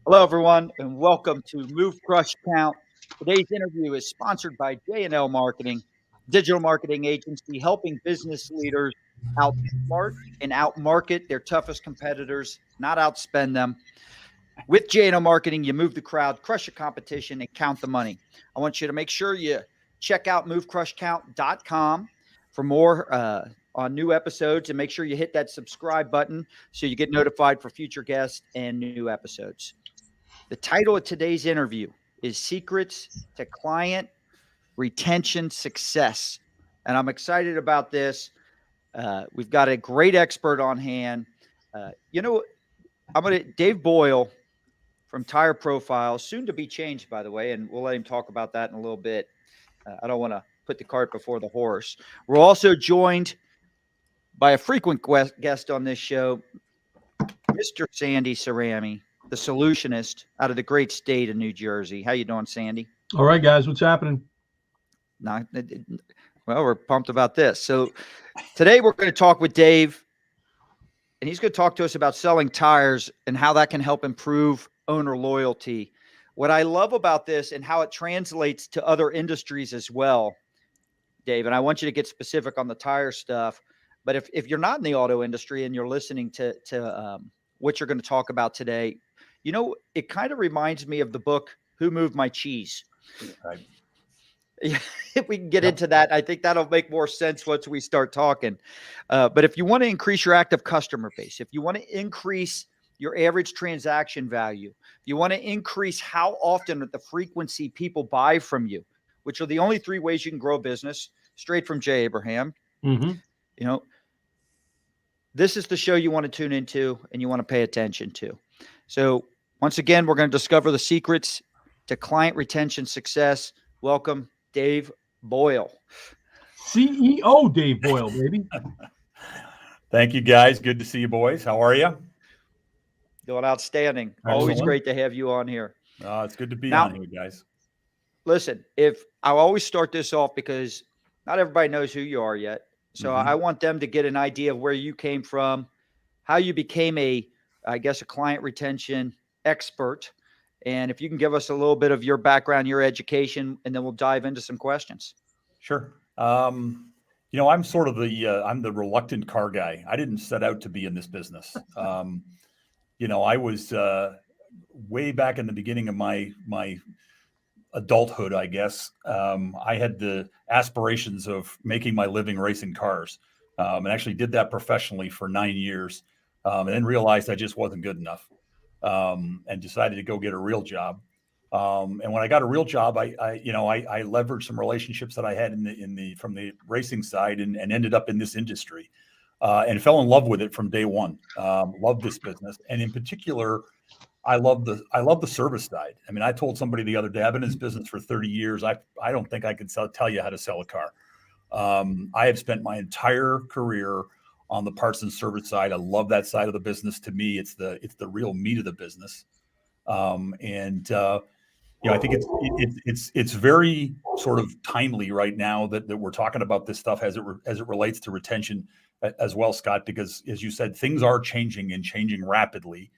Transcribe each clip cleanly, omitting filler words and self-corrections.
Hello, everyone, and welcome to Move Crush Count. Today's interview is sponsored by J&L Marketing, digital marketing agency helping business leaders outsmart and outmarket their toughest competitors, not outspend them. With J&L Marketing, you move the crowd, crush the competition, and count the money. I want you to make sure you check out movecrushcount.com for more on new episodes, and make sure you hit that subscribe button so you get notified for future guests and new episodes. The title of today's interview is Secrets to Client Retention Success. And I'm excited about this. We've got a great expert on hand. Dave Boyle from Tire Profile, soon to be changed, by the way, and we'll let him talk about that in a little bit. I don't want to put the cart before the horse. We're also joined by a frequent guest on this show, Mr. Sandy Cerami, the solutionist out of the great state of New Jersey. How you doing, Sandy? All right, guys, what's happening? Well, we're pumped about this. So today we're going to talk with Dave, and he's going to talk to us about selling tires and how that can help improve owner loyalty. What I love about this and how it translates to other industries as well, Dave, and I want you to get specific on the tire stuff, but if you're not in the auto industry and you're listening to what you're going to talk about today, it kind of reminds me of the book, Who Moved My Cheese? Right. If we can get into that, I think that'll make more sense once we start talking. But if you want to increase your active customer base, if you want to increase your average transaction value, if you want to increase how often the frequency people buy from you, which are the only three ways you can grow a business, straight from Jay Abraham. Mm-hmm. This is the show you want to tune into and you want to pay attention to. So once again, we're going to discover the secrets to client retention success. Welcome, Dave Boyle. CEO Dave Boyle, baby. Thank you, guys. Good to see you, boys. How are you? Doing outstanding. Excellent. Always great to have you on here. It's good to be on here, guys. Listen, I'll always start this off because not everybody knows who you are yet. So I want them to get an idea of where you came from, how you became a client retention expert. And if you can give us a little bit of your background, your education, and then we'll dive into some questions. Sure. I'm sort of I'm the reluctant car guy. I didn't set out to be in this business. I was way back in the beginning of my adulthood, I guess. I had the aspirations of making my living racing cars, and actually did that professionally for 9 years, and then realized I just wasn't good enough, and decided to go get a real job. And when I got a real job, I leveraged some relationships that I had from the racing side and ended up in this industry, and fell in love with it from day one. Loved this business, and in particular, I love the service side. I mean, I told somebody the other day, I've been in this business for 30 years. I don't think I can tell you how to sell a car. I have spent my entire career on the parts and service side. I love that side of the business. To me, it's the real meat of the business. I think it's very sort of timely right now that we're talking about this stuff as it relates to retention as well, Scott, because as you said, things are changing and changing rapidly.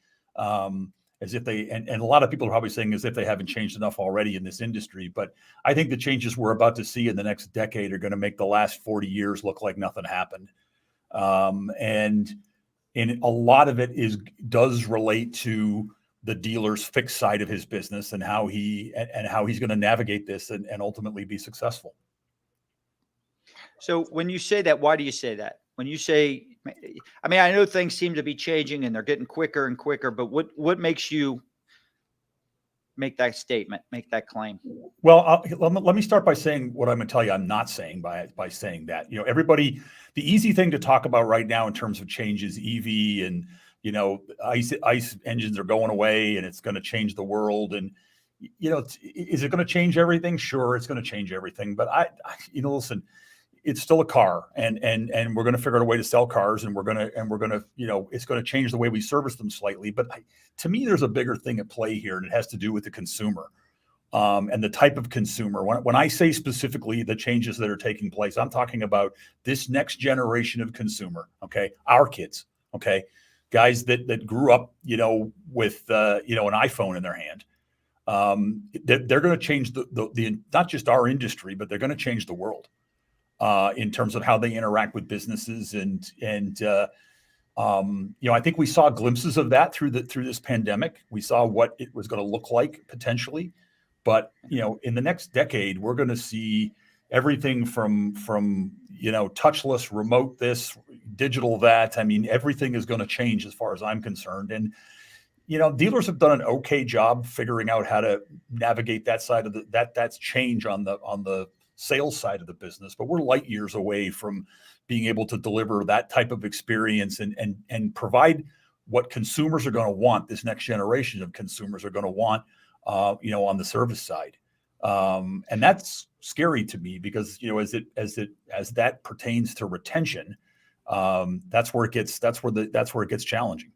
As if and a lot of people are probably saying as if they haven't changed enough already in this industry. But I think the changes we're about to see in the next decade are going to make the last 40 years look like nothing happened. And a lot of it does relate to the dealer's fixed side of his business and how he's going to navigate this and ultimately be successful. So when you say that, why do you say that? When you say, I mean, I know things seem to be changing and they're getting quicker and quicker, but what makes you make that statement, make that claim? Well, let me start by saying what I'm going to tell you I'm not saying by saying that. Everybody, the easy thing to talk about right now in terms of change is EV and, ICE engines are going away and it's going to change the world. And, is it going to change everything? Sure, it's going to change everything. But listen, it's still a car, and we're going to figure out a way to sell cars, and we're going to, it's going to change the way we service them slightly. But to me, there's a bigger thing at play here, and it has to do with the consumer, and the type of consumer. When I say specifically the changes that are taking place, I'm talking about this next generation of consumer. Okay, our kids. Okay, guys that grew up, with an iPhone in their hand. They're going to change the not just our industry, but they're going to change the world in terms of how they interact with businesses. And I think we saw glimpses of that through this pandemic. We saw what it was going to look like potentially, but in the next decade, we're going to see everything from touchless, remote this, digital that. I mean, everything is going to change as far as I'm concerned. And dealers have done an okay job figuring out how to navigate that side of that's change on the sales side of the business, but we're light years away from being able to deliver that type of experience and provide what consumers are going to want. This next generation of consumers are going to want, on the service side. And that's scary to me because, as that pertains to retention, that's where it gets challenging.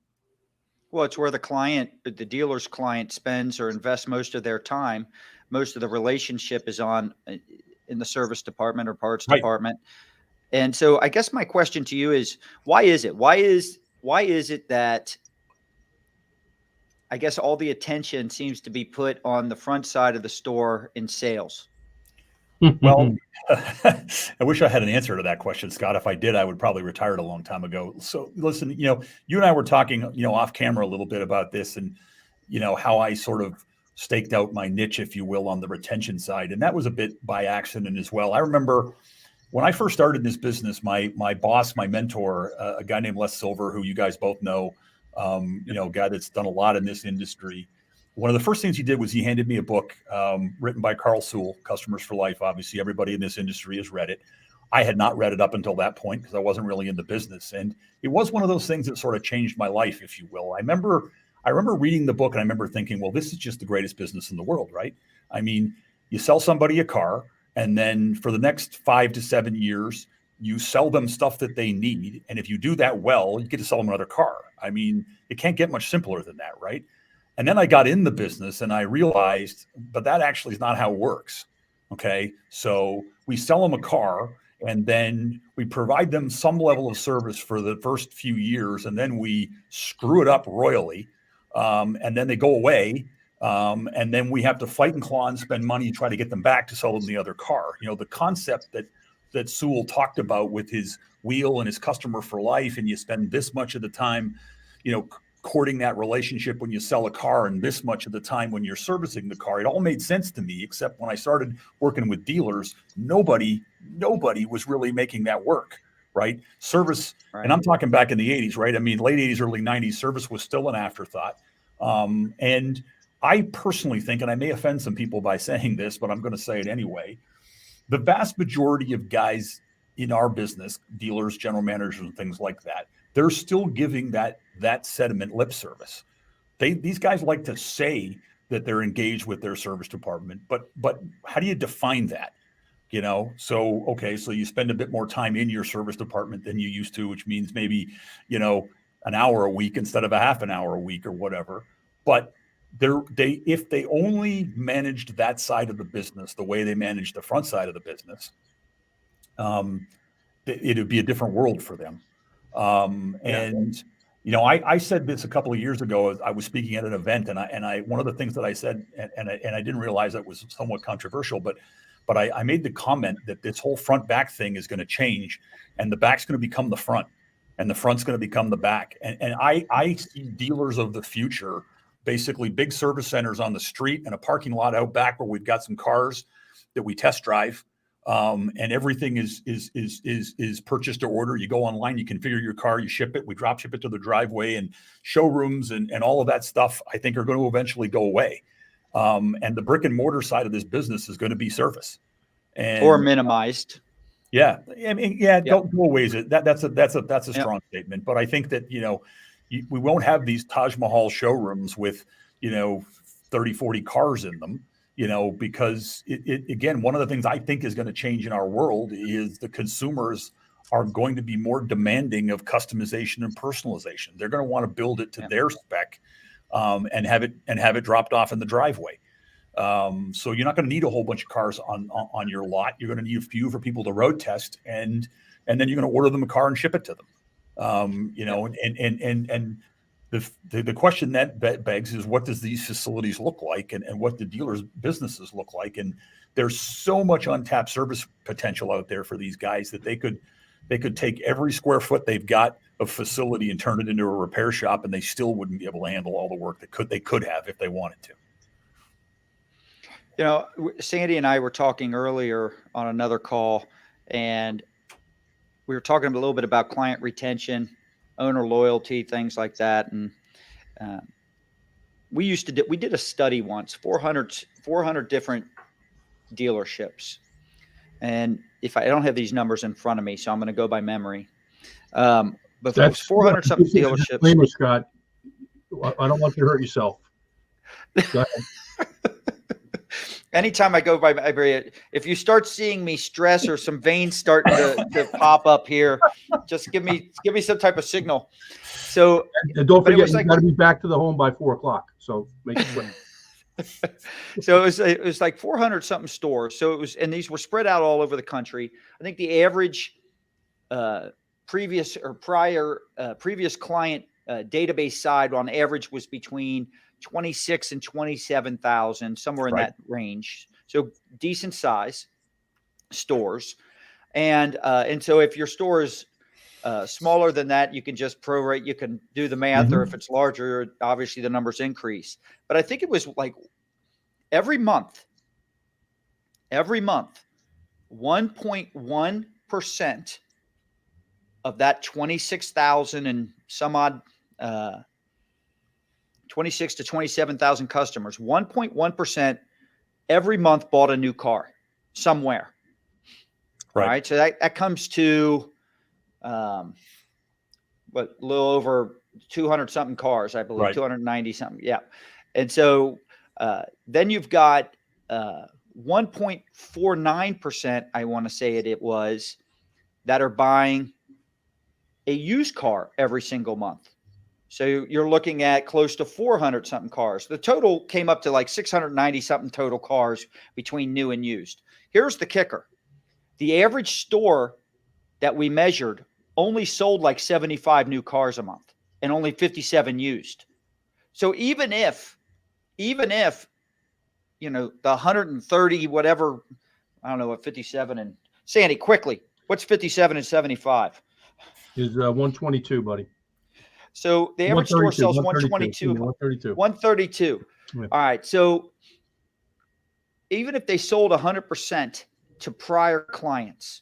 Well, it's where the dealer's client spends or invests most of their time. Most of the relationship is in the service department or parts department. And so I guess my question to you is, why is it? Why is it that I guess all the attention seems to be put on the front side of the store in sales? Well, I wish I had an answer to that question, Scott. If I did, I would probably retired a long time ago. So listen, you and I were talking, off camera a little bit about this and, how I sort of staked out my niche, if you will, on the retention side. And that was a bit by accident as well. I remember when I first started in this business, my boss, my mentor, a guy named Les Silver, who you guys both know, a guy that's done a lot in this industry. One of the first things he did was he handed me a book written by Carl Sewell, Customers for Life. Obviously, everybody in this industry has read it. I had not read it up until that point because I wasn't really in the business. And it was one of those things that sort of changed my life, if you will. I remember reading the book and I remember thinking, well, this is just the greatest business in the world, right? I mean, you sell somebody a car and then for the next 5 to 7 years, you sell them stuff that they need. And if you do that well, you get to sell them another car. I mean, it can't get much simpler than that, right? And then I got in the business and I realized, but that actually is not how it works. Okay. So we sell them a car and then we provide them some level of service for the first few years. And then we screw it up royally. And then they go away. And then we have to fight and claw and spend money to try to get them back to sell them the other car. The concept that Sewell talked about with his wheel and his customer for life. And you spend this much of the time, courting that relationship when you sell a car and this much of the time when you're servicing the car. It all made sense to me, except when I started working with dealers, nobody was really making that work, right? Service, right. And I'm talking back in the 80s, right? I mean, late 80s, early 90s, service was still an afterthought. And I personally think, and I may offend some people by saying this, but I'm going to say it anyway, the vast majority of guys in our business, dealers, general managers, and things like that, they're still giving that sentiment lip service. These guys like to say that they're engaged with their service department, but how do you define that? So, okay, so you spend a bit more time in your service department than you used to, which means maybe, an hour a week instead of a half an hour a week or whatever. But if they only managed that side of the business the way they managed the front side of the business, it would be a different world for them. And I said this a couple of years ago. I was speaking at an event, and I one of the things that I said, and I didn't realize that was somewhat controversial, but I made the comment that this whole front back thing is going to change, and the back's going to become the front, and the front's going to become the back. And I see dealers of the future, basically big service centers on the street and a parking lot out back where we've got some cars that we test drive. And everything is purchased to order. You go online, you configure your car, you ship it, we drop ship it to the driveway, and showrooms and all of that stuff, I think, are going to eventually go away. And the brick and mortar side of this business is going to be service or minimized. Yeah. I mean, go away. That's a strong statement, but I think that, we won't have these Taj Mahal showrooms with, 30, 40 cars in them. Because again, one of the things I think is going to change in our world is the consumers are going to be more demanding of customization and personalization. They're going to want to build it to their spec, and have it dropped off in the driveway. So you're not going to need a whole bunch of cars on your lot. You're going to need a few for people to road test, and then you're going to order them a car and ship it to them. You know, and the question that begs is, what does these facilities look like, and what the dealers' businesses look like? And there's so much untapped service potential out there for these guys that they could take every square foot they've got of facility and turn it into a repair shop, and they still wouldn't be able to handle all the work that they could have if they wanted to. You know, Sandy and I were talking earlier on another call, and we were talking a little bit about client retention, owner loyalty, things like that. And we did a study once, 400 different dealerships. And if I don't have these numbers in front of me, so I'm going to go by memory. But that's 400 something dealerships. Disclaimer, Scott. I don't want you to hurt yourself. Go ahead. Anytime I go by, if you start seeing me stress or some veins starting to pop up here, just give me some type of signal. So, and don't forget, you got to be back to the home by 4:00. So make it quick. So it was like 400 something stores. So it was, and these were spread out all over the country. I think the average previous client database side on average was between 26 and 27,000, somewhere in that range. So decent size stores. And so if your store is smaller than that, you can just prorate, you can do the math, or if it's larger, obviously the numbers increase. But I think it was like every month, 1.1% of that 26,000 and some odd 26 to 27,000 customers, 1.1% every month bought a new car somewhere. Right. So that comes to a little over 200 something cars, I believe, 290 something. Yeah. And so then you've got 1.49%, I want to say it was, that are buying a used car every single month. So you're looking at close to 400 something cars. The total came up to like 690 something total cars between new and used. Here's the kicker. The average store that we measured only sold like 75 new cars a month and only 57 used. So even if, you know, the 130, whatever, I don't know what 57 and Sandy, quickly, what's 57 and 75? Is 122, buddy. So the average store sells 122. 132. Yeah. All right. So even if they sold 100% to prior clients,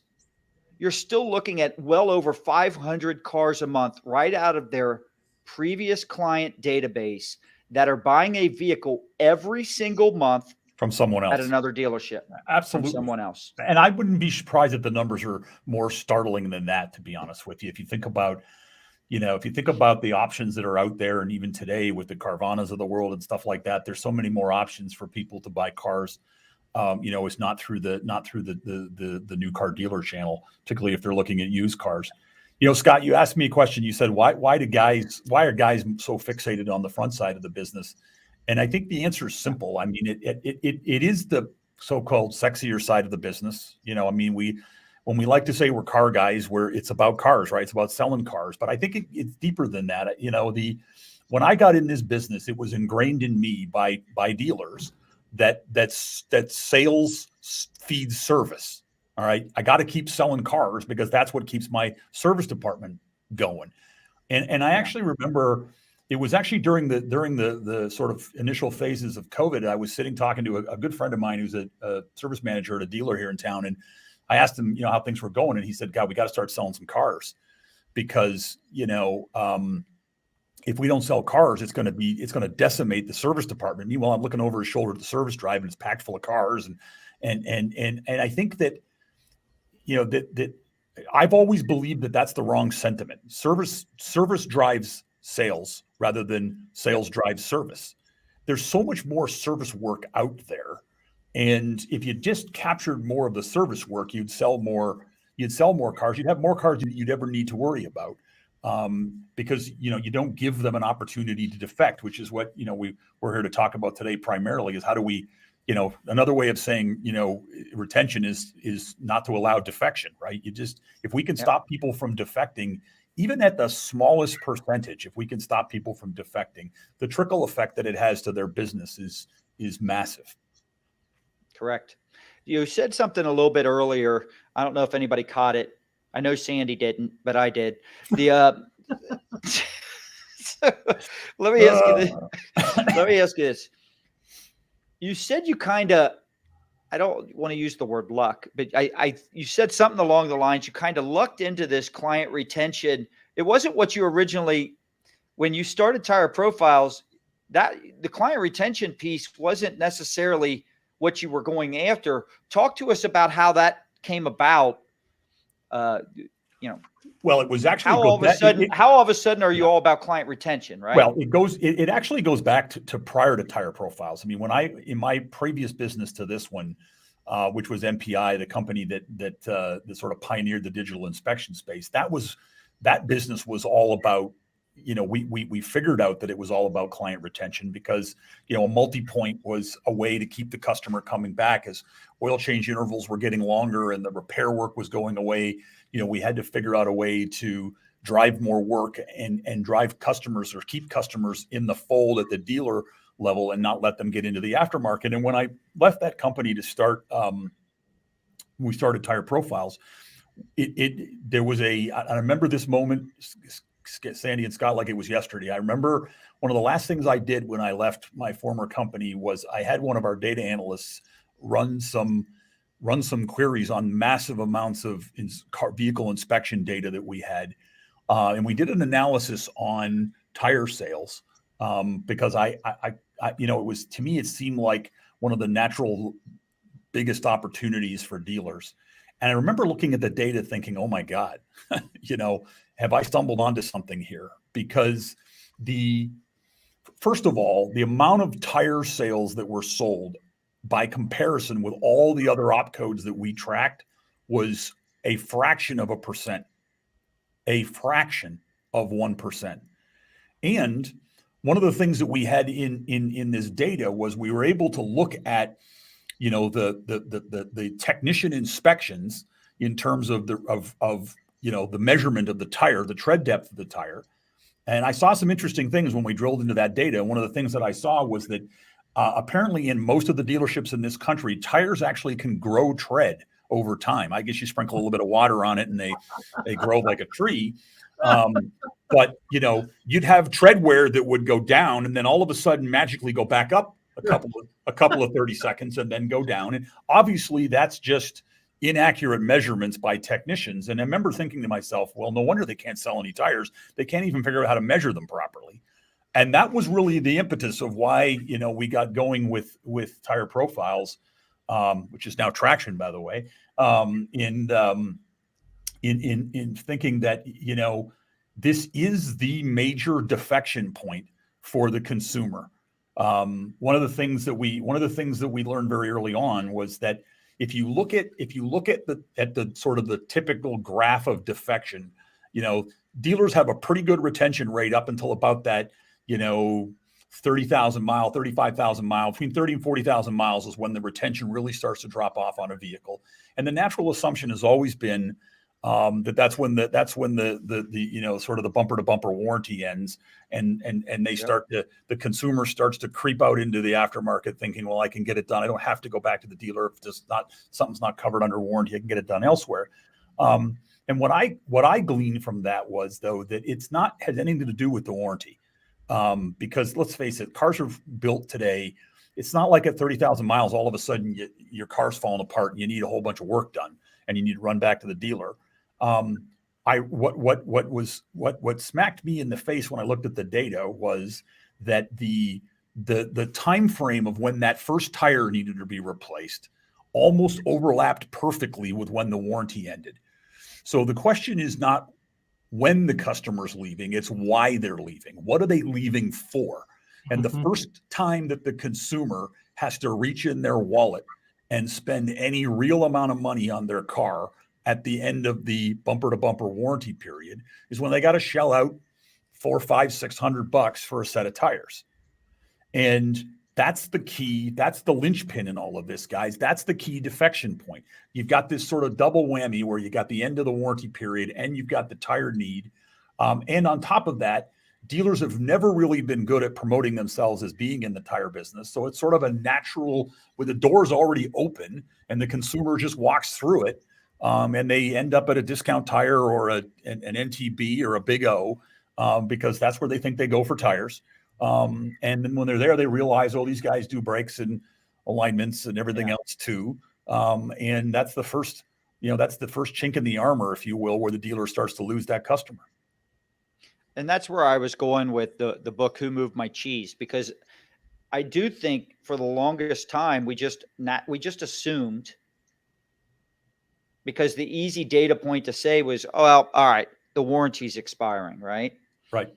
you're still looking at well over 500 cars a month right out of their previous client database that are buying a vehicle every single month from someone else at another dealership. Absolutely. From someone else. And I wouldn't be surprised if the numbers are more startling than that, to be honest with you. If you think about the options that are out there, and even today with the Carvanas of the world and stuff like that, there's so many more options for people to buy cars. It's not through the new car dealer channel, particularly if they're looking at used cars. You know, Scott, you asked me a question. You said, why are guys so fixated on the front side of the business? And I think the answer is simple. I mean, it is the so-called sexier side of the business. You know, I mean, when we like to say we're car guys, where it's about cars, right? It's about selling cars. But I think it's deeper than that. You know, when I got in this business, it was ingrained in me by dealers that sales feeds service. All right, I got to keep selling cars because that's what keeps my service department going. And I actually remember it was actually during the sort of initial phases of COVID. I was sitting talking to a good friend of mine who's a service manager at a dealer here in town, and I asked him, you know, how things were going, and he said, "God, we got to start selling some cars because, you know, if we don't sell cars, it's going to decimate the service department." Meanwhile, I'm looking over his shoulder at the service drive, and it's packed full of cars, and I think that, you know, that I've always believed that that's the wrong sentiment. Service drives sales rather than sales drives service. There's so much more service work out there. And if you just captured more of the service work, you'd sell more cars. You'd have more cars than you'd ever need to worry about, because, you know, you don't give them an opportunity to defect, which is what, you know, we're here to talk about today primarily, is how do we, you know, another way of saying, you know, retention is not to allow defection, right? If we can stop people from defecting, even at the smallest percentage, if we can stop people from defecting, the trickle effect that it has to their business is massive. Correct. You said something a little bit earlier. I don't know if anybody caught it. I know Sandy didn't, but I did. The so, let me ask you this. Let me ask you this. You said you kind of, I don't want to use the word luck, but you said something along the lines, you kind of lucked into this client retention. It wasn't what you originally, when you started Tire Profiles, that the client retention piece wasn't necessarily what you were going after. Talk to us about how that came about. Well, it was actually how all of a sudden are you all about client retention, right? Well, it actually goes back to prior to Tire Profiles. I mean, in my previous business to this one, which was MPI, the company that sort of pioneered the digital inspection space, that business was all about, we figured out that it was all about client retention because, a multi-point was a way to keep the customer coming back as oil change intervals were getting longer and the repair work was going away. We had to figure out a way to drive more work and drive customers or keep customers in the fold at the dealer level and not let them get into the aftermarket. And when I left that company to start, we started Tire Profiles, there was I remember this moment, Sandy and Scott, like it was yesterday. I remember one of the last things I did when I left my former company was I had one of our data analysts run some queries on massive amounts of vehicle inspection data that we had. And we did an analysis on tire sales because it was, to me, it seemed like one of the natural biggest opportunities for dealers. And I remember looking at the data thinking, oh my God, have I stumbled onto something here? Because first of all, the amount of tire sales that were sold by comparison with all the other op codes that we tracked was a fraction of 1%, a fraction of 1%. And one of the things that we had in this data was we were able to look at, the technician inspections in terms of the measurement of the tire, the tread depth of the tire. And I saw some interesting things when we drilled into that data. One of the things that I saw was that apparently in most of the dealerships in this country, tires actually can grow tread over time. I guess you sprinkle a little bit of water on it and they grow like a tree. But you'd have tread wear that would go down and then all of a sudden magically go back up a couple of 30 seconds and then go down. And obviously that's just inaccurate measurements by technicians. And I remember thinking to myself, well, no wonder they can't sell any tires. They can't even figure out how to measure them properly. And that was really the impetus of why, we got going with Tire Profiles, which is now Traction, by the way, in thinking that, this is the major defection point for the consumer. One of the things that we learned very early on was that if you look at the sort of the typical graph of defection, dealers have a pretty good retention rate up until about that, 30,000 mile, 35,000 miles, between 30 and 40,000 miles is when the retention really starts to drop off on a vehicle. And the natural assumption has always been that's when the sort of the bumper to bumper warranty ends and they the consumer starts to creep out into the aftermarket thinking, well, I can get it done. I don't have to go back to the dealer if something's not covered under warranty. I can get it done elsewhere. And what I gleaned from that was, though, that it's not has anything to do with the warranty. Because let's face it, cars are built today. It's not like at 30,000 miles, all of a sudden your car's falling apart and you need a whole bunch of work done and you need to run back to the dealer. What smacked me in the face when I looked at the data was that the time frame of when that first tire needed to be replaced almost overlapped perfectly with when the warranty ended. So the question is not when the customer's leaving, it's why they're leaving. What are they leaving for? And the first time that the consumer has to reach in their wallet and spend any real amount of money on their car at the end of the bumper to bumper warranty period is when they got to shell out $400, $500, $600 for a set of tires. And that's the key. That's the linchpin in all of this, guys. That's the key defection point. You've got this sort of double whammy where you got the end of the warranty period and you've got the tire need. And on top of that, dealers have never really been good at promoting themselves as being in the tire business. So it's sort of a natural, where the door's already open and the consumer just walks through it, and they end up at a Discount Tire or an NTB or a Big O, because that's where they think they go for tires. And then when they're there, they realize, oh, these guys do brakes and alignments and everything else too. And that's the first, that's the first chink in the armor, if you will, where the dealer starts to lose that customer. And that's where I was going with the book, Who Moved My Cheese? Because I do think for the longest time, we just assumed, because the easy data point to say was, oh, well, all right, the warranty's expiring, right? Right.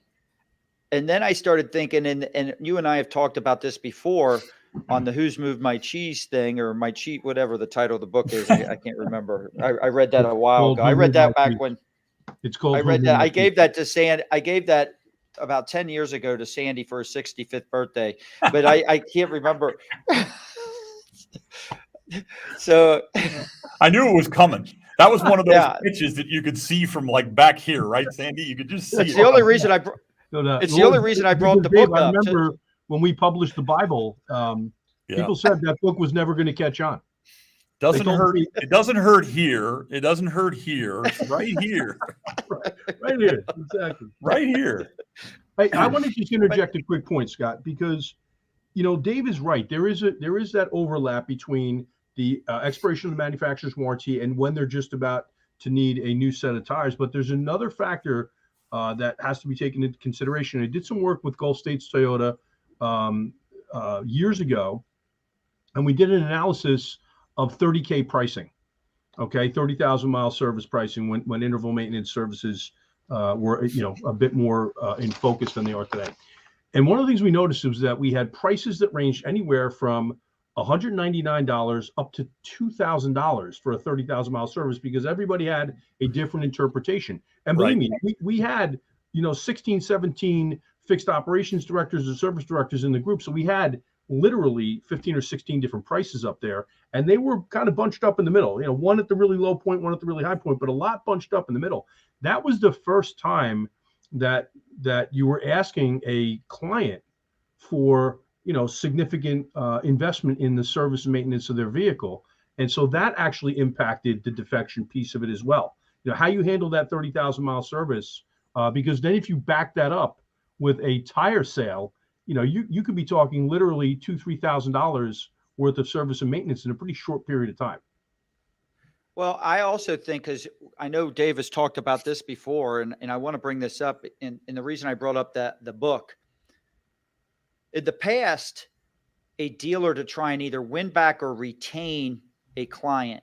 And then I started thinking, and you and I have talked about this before on the Who's Moved My Cheese thing, or My Cheese, whatever the title of the book is. I can't remember. I read that a while ago. I read that back when it's called. I read that. I gave that to Sandy. I gave that about 10 years ago to Sandy for her 65th birthday, but I can't remember. So I knew it was coming. That was one of those pitches that you could see from like back here, right, Sandy? You could just see. It's the only reason I brought the book up. I remember when we published the Bible, people said that book was never going to catch on. Doesn't hurt. It doesn't hurt here. It doesn't hurt here. It's right here. right here. Exactly. Right here. I want to just interject a quick point, Scott, because Dave is right. There is that overlap between the expiration of the manufacturer's warranty and when they're just about to need a new set of tires. But there's another factor that has to be taken into consideration. I did some work with Gulf States Toyota years ago, and we did an analysis of 30K pricing. Okay, 30,000 mile service pricing when interval maintenance services were a bit more in focus than they are today. And one of the things we noticed was that we had prices that ranged anywhere from $199 up to $2,000 for a 30,000 mile service, because everybody had a different interpretation. And believe me, we had 16, 17 fixed operations directors and service directors in the group. So we had literally 15 or 16 different prices up there, and they were kind of bunched up in the middle, one at the really low point, one at the really high point, but a lot bunched up in the middle. That was the first time that you were asking a client for significant investment in the service and maintenance of their vehicle. And so that actually impacted the defection piece of it as well. How you handle that 30,000 mile service, because then if you back that up with a tire sale, you could be talking literally $2,000-$3,000 worth of service and maintenance in a pretty short period of time. Well, I also think, because I know Dave has talked about this before, and I want to bring this up, and the reason I brought up the book. In the past, a dealer, to try and either win back or retain a client,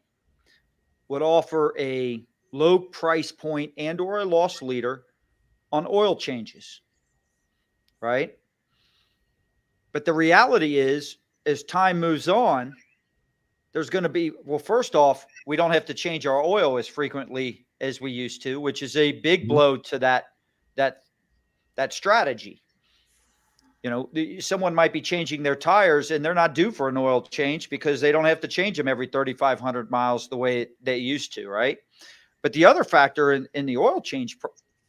would offer a low price point and or a loss leader on oil changes, right? But the reality is, as time moves on, there's going to be, well, first off, we don't have to change our oil as frequently as we used to, which is a big blow to that strategy. Someone might be changing their tires and they're not due for an oil change because they don't have to change them every 3,500 miles the way they used to, right? But the other factor in the oil change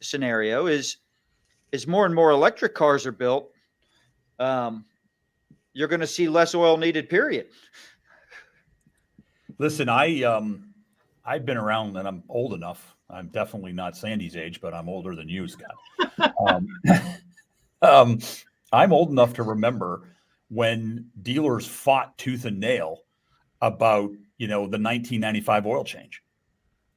scenario is more and more electric cars are built. You're going to see less oil needed, period. Listen, I've been around, and I'm old enough. I'm definitely not Sandy's age, but I'm older than you, Scott. I'm old enough to remember when dealers fought tooth and nail about, the 1995 oil change.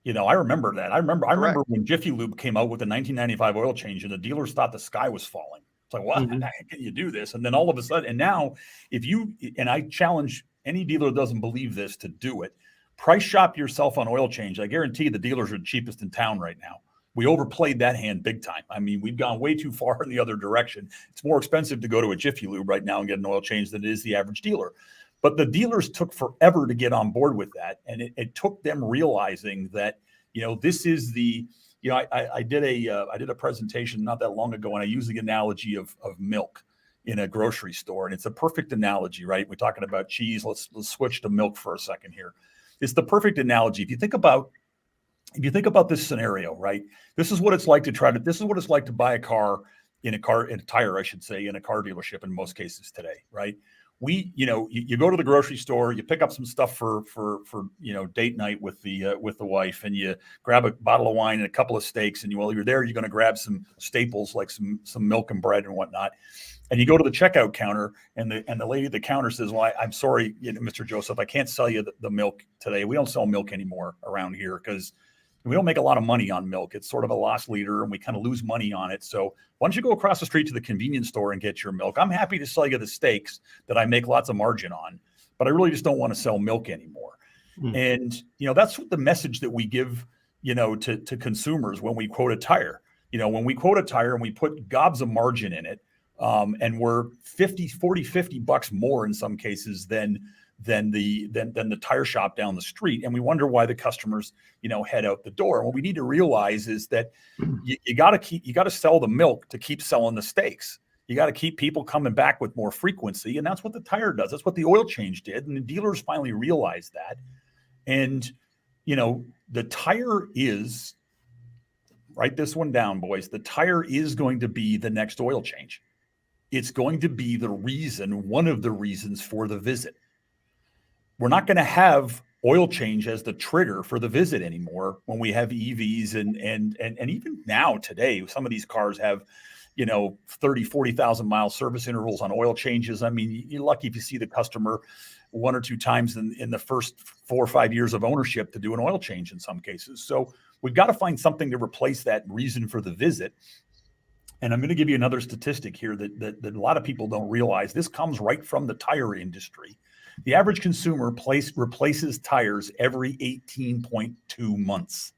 I remember that. I remember when Jiffy Lube came out with the 1995 oil change, and the dealers thought the sky was falling. It's like, what? How can you do this? And then all of a sudden, and now and I challenge any dealer that doesn't believe this to do it, price shop yourself on oil change. I guarantee the dealers are the cheapest in town right now. We overplayed that hand big time. I mean, we've gone way too far in the other direction. It's more expensive to go to a Jiffy Lube right now and get an oil change than it is the average dealer. But the dealers took forever to get on board with that. And it took them realizing that, this is the, I did a presentation not that long ago, and I used the analogy of milk in a grocery store. And it's a perfect analogy, right? We're talking about cheese. Let's switch to milk for a second here. It's the perfect analogy. If you think about if you think about this scenario, right? This is what it's like to buy a car, in a tire, I should say, in a car dealership in most cases today, right? You go to the grocery store, you pick up some stuff for date night with the wife, and you grab a bottle of wine and a couple of steaks, and while you're there, you're going to grab some staples like some milk and bread and whatnot. And you go to the checkout counter, and the lady at the counter says, "Well, I'm sorry, Mr. Joseph, I can't sell you the milk today. We don't sell milk anymore around here because we don't make a lot of money on milk. It's sort of a loss leader, and we kind of lose money on it. So why don't you go across the street to the convenience store and get your milk? I'm happy to sell you the steaks that I make lots of margin on, but I really just don't want to sell milk anymore." And that's what the message that we give to consumers when we quote a tire. When we quote a tire and we put gobs of margin in it, and we're $50 more in some cases than the tire shop down the street, and we wonder why the customers head out the door. And what we need to realize is that you got to sell the milk to keep selling the steaks. You got to keep people coming back with more frequency, and that's what the tire does. That's what the oil change did, and the dealers finally realized that. And the tire is, write this one down, boys, the tire is going to be the next oil change. It's going to be one of the reasons for the visit. We're not going to have oil change as the trigger for the visit anymore when we have EVs and even now today, some of these cars have, 30, 40,000 mile service intervals on oil changes. I mean, you're lucky if you see the customer one or two times in the first 4 or 5 years of ownership to do an oil change in some cases. So we've got to find something to replace that reason for the visit. And I'm going to give you another statistic here that a lot of people don't realize. This comes right from the tire industry. The average consumer replaces tires every 18.2 months.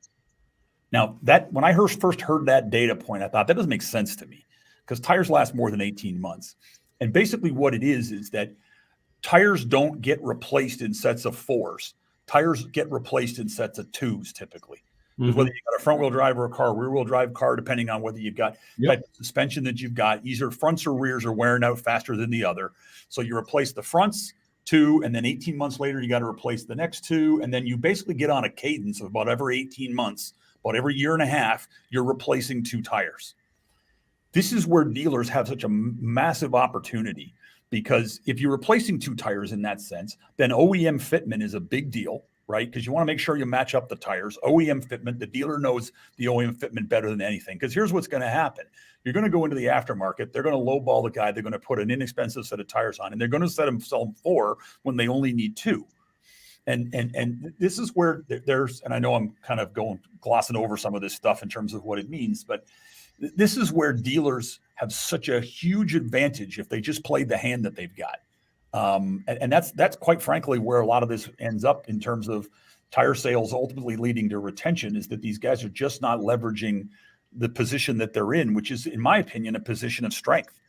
Now, when I first heard that data point, I thought that doesn't make sense to me because tires last more than 18 months. And basically what it is that tires don't get replaced in sets of 4s. Tires get replaced in sets of 2s typically. Because whether you got a front wheel drive or a car, rear wheel drive car, depending on whether you've got type of suspension that you've got, either fronts or rears are wearing out faster than the other. So you replace the fronts 2, and then 18 months later, you got to replace the next 2. And then you basically get on a cadence of about every 18 months, about every year and a half, you're replacing 2 tires. This is where dealers have such a massive opportunity, because if you're replacing 2 tires in that sense, then OEM fitment is a big deal, right? Because you want to make sure you match up the tires. OEM fitment, the dealer knows the OEM fitment better than anything. Because here's what's going to happen. You're going to go into the aftermarket. They're going to lowball the guy. They're going to put an inexpensive set of tires on, and they're going to sell them 4 when they only need 2. And this is where there's, and I know I'm kind of glossing over some of this stuff in terms of what it means, but this is where dealers have such a huge advantage if they just played the hand that they've got. And that's quite frankly where a lot of this ends up in terms of tire sales ultimately leading to retention, is that these guys are just not leveraging the position that they're in, which is, in my opinion, a position of strength.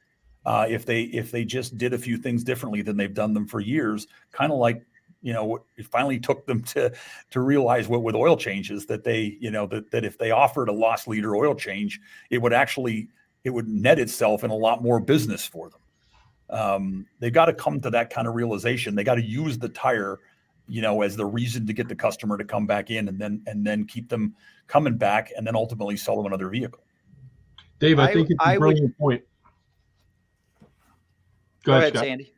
If they just did a few things differently than they've done them for years, kind of like, it finally took them to realize what with oil changes that they, that if they offered a loss leader oil change, it would net itself in a lot more business for them. They've got to come to that kind of realization. They got to use the tire, as the reason to get the customer to come back in, and then keep them coming back, and then ultimately sell them another vehicle. Dave, I think it's a brilliant point. Go ahead, Sandy.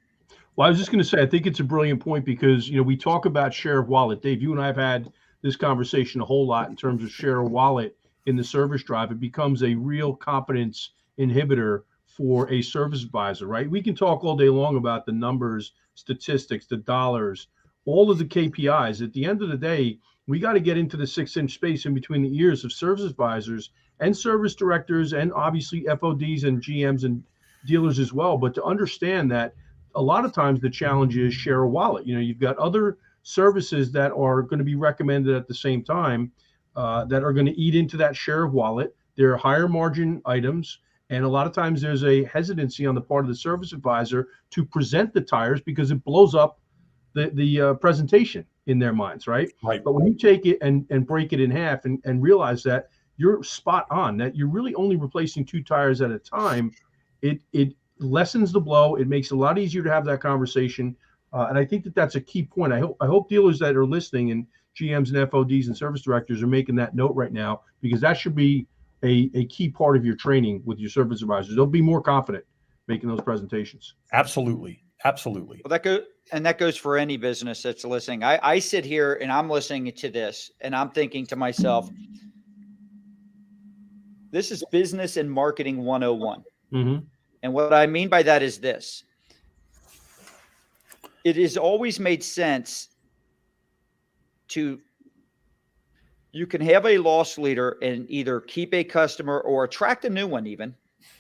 Well, I was just going to say, I think it's a brilliant point because, we talk about share of wallet. Dave, you and I have had this conversation a whole lot in terms of share of wallet in the service drive. It becomes a real competence inhibitor for a service advisor, right? We can talk all day long about the numbers, statistics, the dollars, all of the KPIs. At the end of the day, we got to get into the 6-inch space in between the ears of service advisors and service directors, and obviously FODs and GMs and dealers as well. But to understand that a lot of times the challenge is share a wallet. You've got other services that are going to be recommended at the same time that are going to eat into that share of wallet. They're higher margin items. And a lot of times there's a hesitancy on the part of the service advisor to present the tires because it blows up the presentation in their minds, right? Right. But when you take it and break it in half and realize that you're spot on, that you're really only replacing 2 tires at a time, it lessens the blow. It makes it a lot easier to have that conversation. And I think that that's a key point. I hope dealers that are listening and GMs and FODs and service directors are making that note right now, because that should be a key part of your training with your service advisors. They'll be more confident making those presentations. Absolutely. Absolutely. Well, that goes for any business that's listening. I sit here and I'm listening to this and I'm thinking to myself, this is business and marketing 101. Mm-hmm. And what I mean by that is this. It has always made sense you can have a loss leader and either keep a customer or attract a new one even.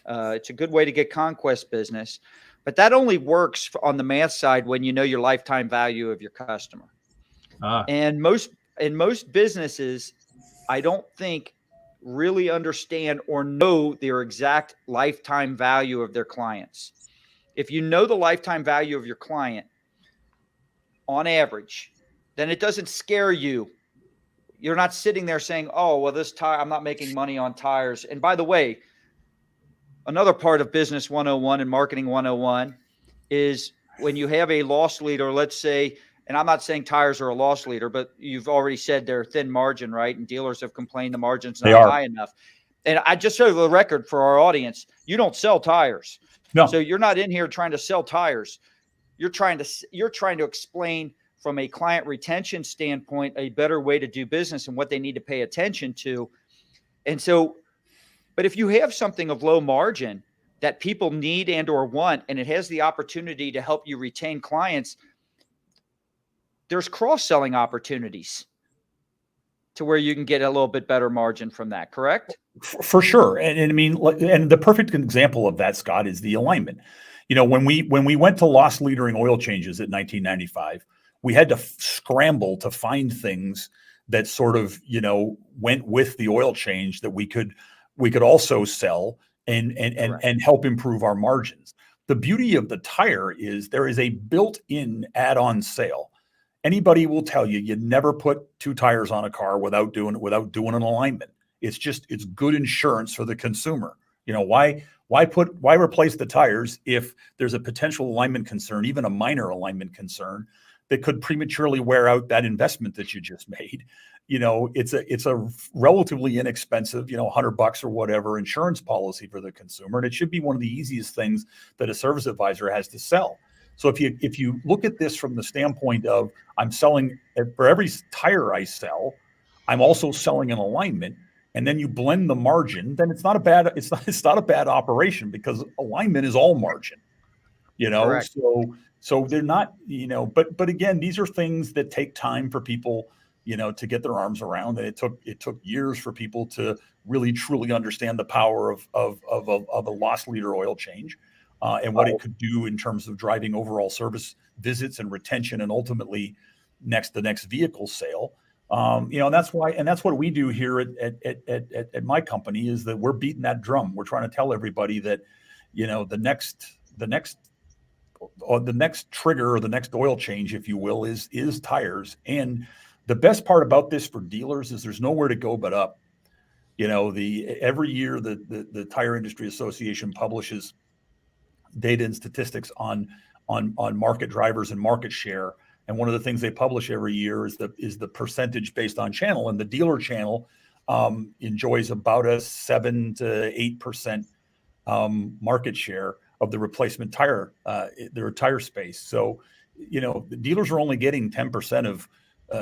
It's a good way to get conquest business. But that only works on the math side when you know your lifetime value of your customer. And most businesses, I don't think, really understand or know their exact lifetime value of their clients. If you know the lifetime value of your client on average, then it doesn't scare you. You're not sitting there saying, oh, well, this tire, I'm not making money on tires. And by the way, another part of business 101 and marketing 101 is when you have a loss leader, let's say, and I'm not saying tires are a loss leader, but you've already said they're thin margin, right? And dealers have complained the margin's not high enough. And I just show the record for our audience. You don't sell tires. No. So you're not in here trying to sell tires. You're trying to explain from a client retention standpoint, a better way to do business and what they need to pay attention to. And so, but if you have something of low margin that people need and or want, and it has the opportunity to help you retain clients, there's cross-selling opportunities to where you can get a little bit better margin from that, correct? For sure. And I mean, and the perfect example of that, Scott, is the alignment. You know, when we went to loss leadering oil changes in 1995, we had to scramble to find things that sort of, you know, went with the oil change that we could also sell and help improve our margins. The beauty of the tire is there is a built-in add-on sale. Anybody will tell you, you never put two tires on a car without doing an alignment. It's good insurance for the consumer. You know, why replace the tires if there's a potential alignment concern, even a minor alignment concern, that could prematurely wear out that investment that you just made? You know, it's a relatively inexpensive, you know, $100 or whatever insurance policy for the consumer. And it should be one of the easiest things that a service advisor has to sell. So if you look at this from the standpoint of, I'm selling, for every tire I sell, I'm also selling an alignment, and then you blend the margin, then it's not a bad operation, because alignment is all margin, you know. Correct. So they're not, you know, but again, these are things that take time for people, you know, to get their arms around. And it took years for people to really truly understand the power of a loss leader oil change, and what it could do in terms of driving overall service visits and retention, and ultimately the next vehicle sale. You know, and that's what we do here at my company, is that we're beating that drum. We're trying to tell everybody that, you know, the next trigger, or the next oil change, if you will, is tires. And the best part about this for dealers is there's nowhere to go but up. You know, every year the Tire Industry Association publishes data and statistics on market drivers and market share. And one of the things they publish every year is the percentage based on channel. And the dealer channel enjoys about a 7 to 8% market share of the replacement tire, their tire space. So, you know, the dealers are only getting 10% of,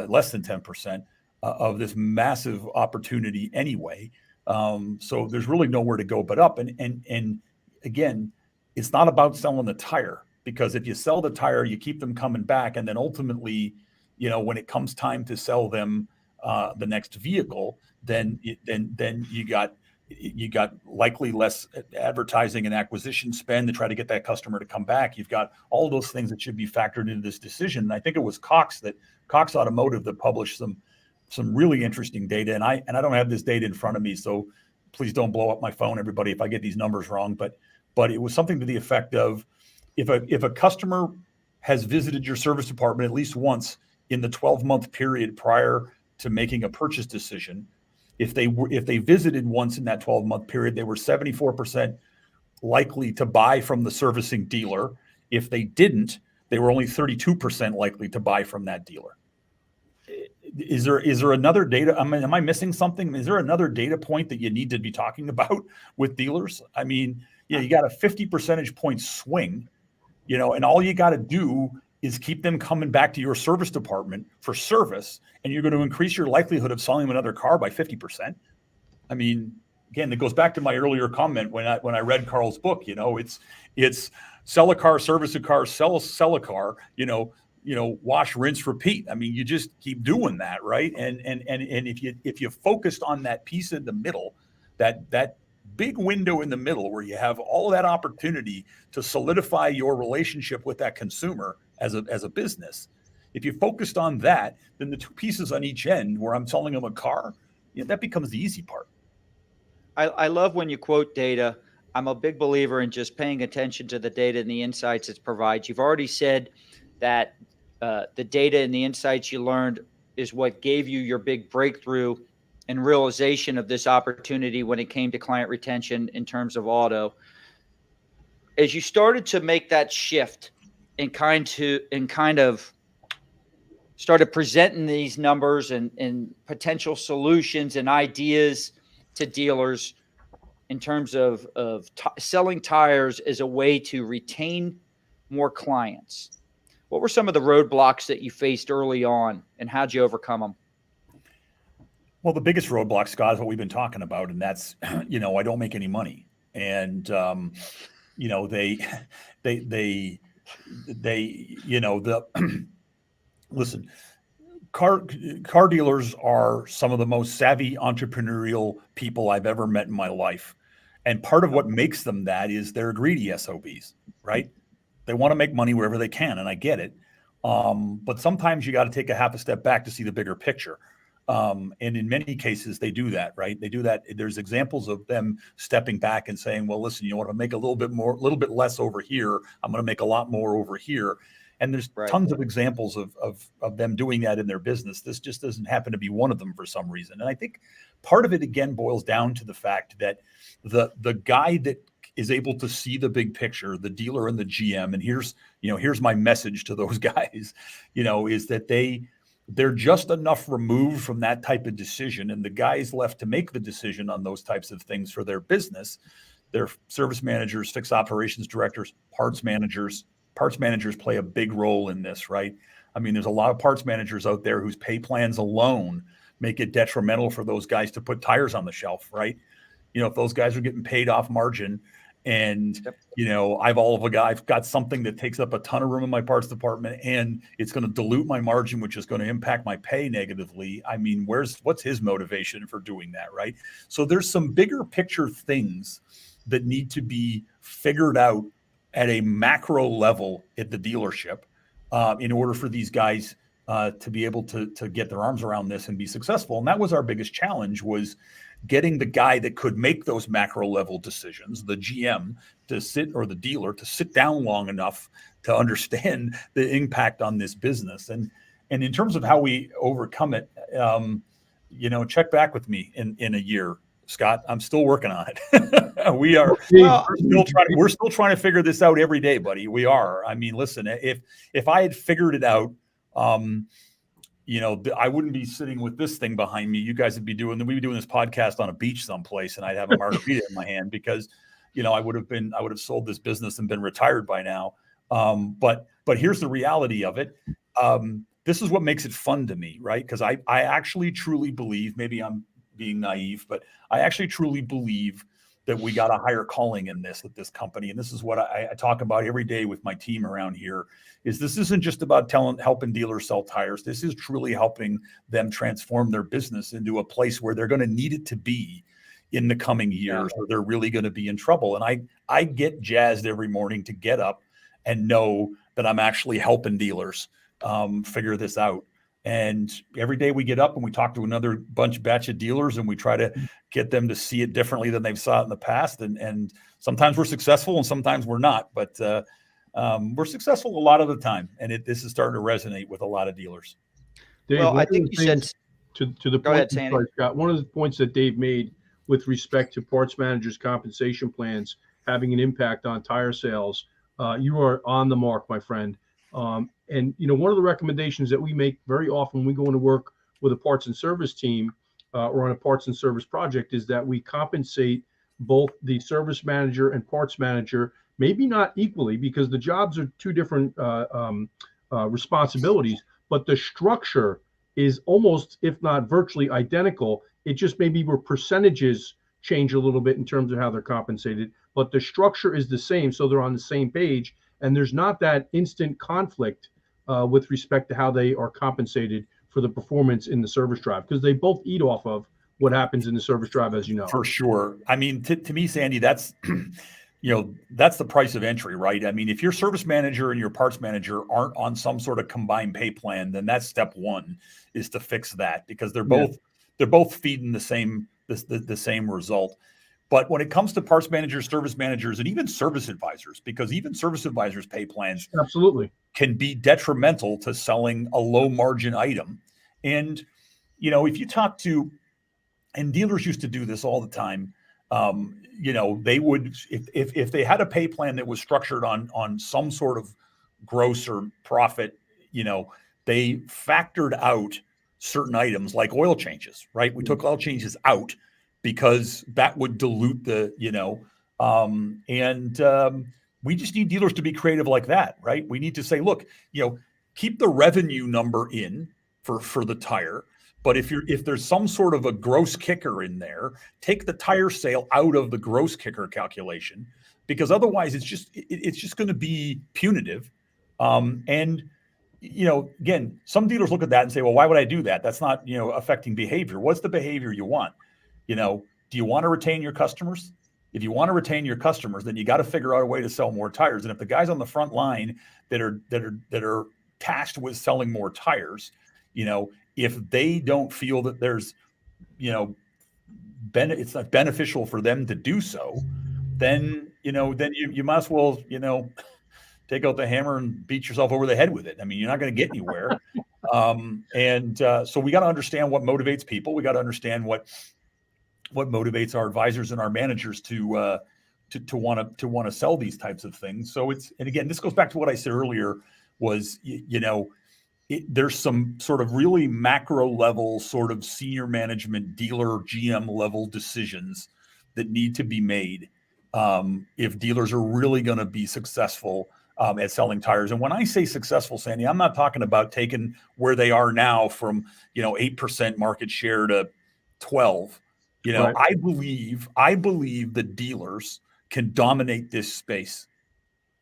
less than 10% of this massive opportunity anyway. So there's really nowhere to go but up. And again, it's not about selling the tire, because if you sell the tire, you keep them coming back. And then ultimately, you know, when it comes time to sell them the next vehicle, then you got likely less advertising and acquisition spend to try to get that customer to come back. You've got all those things that should be factored into this decision. And I think it was Cox Automotive that published some really interesting data. And I don't have this data in front of me, so please don't blow up my phone, everybody, if I get these numbers wrong. But it was something to the effect of, if a customer has visited your service department at least once in the 12-month period prior to making a purchase decision, if they visited once in that 12-month period, they were 74% likely to buy from the servicing dealer. If they didn't, they were only 32% likely to buy from that dealer. is there another data? Am I missing something? Is there another data point that you need to be talking about with dealers? I mean, yeah, you got a 50 percentage point swing, and all you got to do is keep them coming back to your service department for service, and you're going to increase your likelihood of selling them another car by 50%. I mean, again, it goes back to my earlier comment when I read Carl's book. It's sell a car, service a car, sell a car. Wash, rinse, repeat. I mean, you just keep doing that, right? And if you focused on that piece in the middle, that big window in the middle where you have all of that opportunity to solidify your relationship with that consumer as a business, if you focused on that, then the two pieces on each end where I'm selling them a car, that becomes the easy part. I love when you quote data. I'm a big believer in just paying attention to the data and the insights it provides. You've already said that the data and the insights you learned is what gave you your big breakthrough and realization of this opportunity when it came to client retention in terms of auto. As you started to make that shift and kind of started presenting these numbers and potential solutions and ideas to dealers in terms of selling tires as a way to retain more clients, what were some of the roadblocks that you faced early on, and how'd you overcome them? Well, the biggest roadblock, Scott, is what we've been talking about, and that's, I don't make any money. And, listen, car dealers are some of the most savvy entrepreneurial people I've ever met in my life. And part of what makes them that is they're greedy SOBs, right? They want to make money wherever they can, and I get it. But sometimes you got to take a half a step back to see the bigger picture. And in many cases, they do that, right? They do that. There's examples of them stepping back and saying, well, listen, you want to make a little bit less over here. I'm going to make a lot more over here. And there's tons of examples of them doing that in their business. This just doesn't happen to be one of them for some reason. And I think part of it, again, boils down to the fact that the guy that is able to see the big picture, the dealer and the GM, and here's my message to those guys, is that they're just enough removed from that type of decision. And the guys left to make the decision on those types of things for their business, their service managers, fixed operations directors, parts managers. Parts managers play a big role in this, right? I mean, there's a lot of parts managers out there whose pay plans alone make it detrimental for those guys to put tires on the shelf, right? If those guys are getting paid off margin and, I've got something that takes up a ton of room in my parts department and it's going to dilute my margin, which is going to impact my pay negatively. I mean, what's his motivation for doing that, right? So there's some bigger picture things that need to be figured out at a macro level at the dealership in order for these guys to be able to get their arms around this and be successful. And that was our biggest challenge, was getting the guy that could make those macro level decisions, the GM, or the dealer to sit down long enough to understand the impact on this business. And in terms of how we overcome it, check back with me in a year, Scott. I'm still working on it. We're still trying to figure this out every day, buddy. We are. I mean, listen, if I had figured it out, I wouldn't be sitting with this thing behind me. You guys we'd be doing this podcast on a beach someplace, and I'd have a margarita in my hand because, I would have sold this business and been retired by now. But here's the reality of it. This is what makes it fun to me, right? Because I actually truly believe, maybe I'm being naive, but I actually truly believe that we got a higher calling in this at this company. And this is what I talk about every day with my team around here, is this isn't just about helping dealers sell tires. This is truly helping them transform their business into a place where they're going to need it to be in the coming years, or they're really going to be in trouble. And I get jazzed every morning to get up and know that I'm actually helping dealers figure this out. And every day we get up and we talk to another batch of dealers, and we try to get them to see it differently than they've saw it in the past. And sometimes we're successful and sometimes we're not, but we're successful a lot of the time. And this is starting to resonate with a lot of dealers. Dave, well, I think you said to the point, Scott, one of the points that Dave made with respect to parts managers' compensation plans having an impact on tire sales, you are on the mark, my friend. And one of the recommendations that we make very often when we go into work with a parts and service team or on a parts and service project is that we compensate both the service manager and parts manager, maybe not equally because the jobs are two different responsibilities, but the structure is almost, if not virtually identical. It just maybe where percentages change a little bit in terms of how they're compensated, but the structure is the same. So they're on the same page and there's not that instant conflict with respect to how they are compensated for the performance in the service drive, because they both eat off of what happens in the service drive, as you know. For sure. I mean, to me, Sandy, that's, that's the price of entry, right? I mean, if your service manager and your parts manager aren't on some sort of combined pay plan, then that's step one, is to fix that, because they're both feeding the same result. But when it comes to parts managers, service managers, and even service advisors, because even service advisors' pay plans absolutely can be detrimental to selling a low margin item. And, if you talk to, and dealers used to do this all the time, they would, if they had a pay plan that was structured on some sort of gross or profit, they factored out certain items like oil changes, right? We took oil changes out because that would dilute the, we just need dealers to be creative like that, right? We need to say, look, keep the revenue number in for the tire. But if there's some sort of a gross kicker in there, take the tire sale out of the gross kicker calculation, because otherwise it's just going to be punitive. Again, some dealers look at that and say, well, why would I do that? That's not, affecting behavior. What's the behavior you want? Do you want to retain your customers? If you want to retain your customers, then you got to figure out a way to sell more tires. And if the guys on the front line that are tasked with selling more tires, if they don't feel that there's, it's not beneficial for them to do so, then you might as well, take out the hammer and beat yourself over the head with it. I mean, you're not going to get anywhere. So we got to understand what motivates people. We got to understand what motivates our advisors and our managers to want to sell these types of things. So and again, this goes back to what I said earlier was, there's some sort of really macro level, sort of senior management, dealer, GM level decisions that need to be made if dealers are really going to be successful at selling tires. And when I say successful, Sandy, I'm not talking about taking where they are now from 8% market share to 12. Right. I believe that dealers can dominate this space.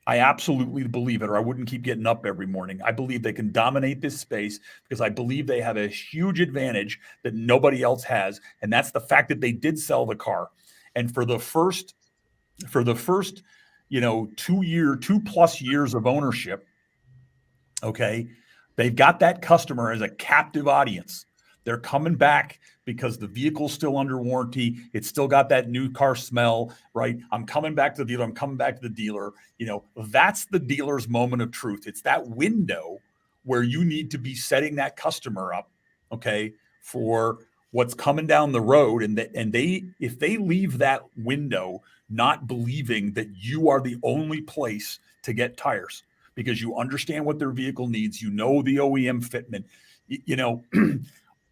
I absolutely believe it, or I wouldn't keep getting up every morning. I believe they can dominate this space because I believe they have a huge advantage that nobody else has, and that's the fact that they did sell the car. And for the first 2+ years of ownership, okay, they've got that customer as a captive audience. They're coming back because the vehicle's still under warranty. It's still got that new car smell, right? I'm coming back to the dealer. I'm coming back to the dealer. That's the dealer's moment of truth. It's that window where you need to be setting that customer up, okay, for what's coming down the road. If they leave that window not believing that you are the only place to get tires because you understand what their vehicle needs, the OEM fitment,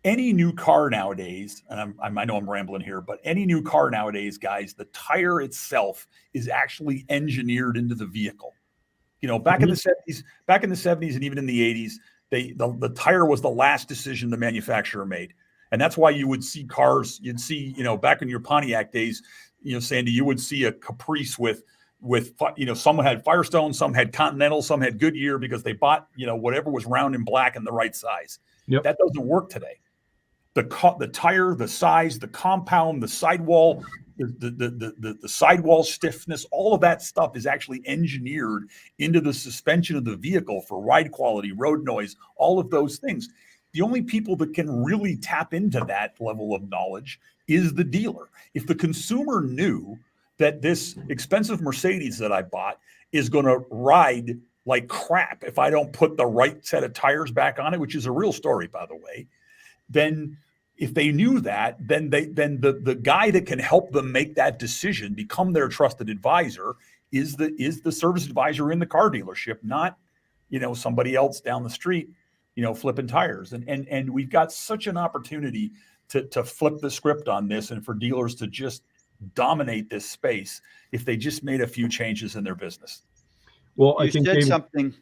any new car nowadays, and I know I'm rambling here, but any new car nowadays, guys, the tire itself is actually engineered into the vehicle. Back in the 70s and even in the 80s, the tire was the last decision the manufacturer made. And that's why you would see cars, back in your Pontiac days, Sandy, you would see a Caprice with some had Firestone, some had Continental, some had Goodyear because they bought, whatever was round and black and the right size. Yep. That doesn't work today. The tire, the size, the compound, the sidewall, the sidewall stiffness, all of that stuff is actually engineered into the suspension of the vehicle for ride quality, road noise, all of those things. The only people that can really tap into that level of knowledge is the dealer. If the consumer knew that this expensive Mercedes that I bought is going to ride like crap if I don't put the right set of tires back on it, which is a real story, by the way, then if they knew that, then the guy that can help them make that decision, become their trusted advisor, is the service advisor in the car dealership, not somebody else down the street flipping tires. And we've got such an opportunity to flip the script on this and for dealers to just dominate this space if they just made a few changes in their business. Well, I You think said David, something.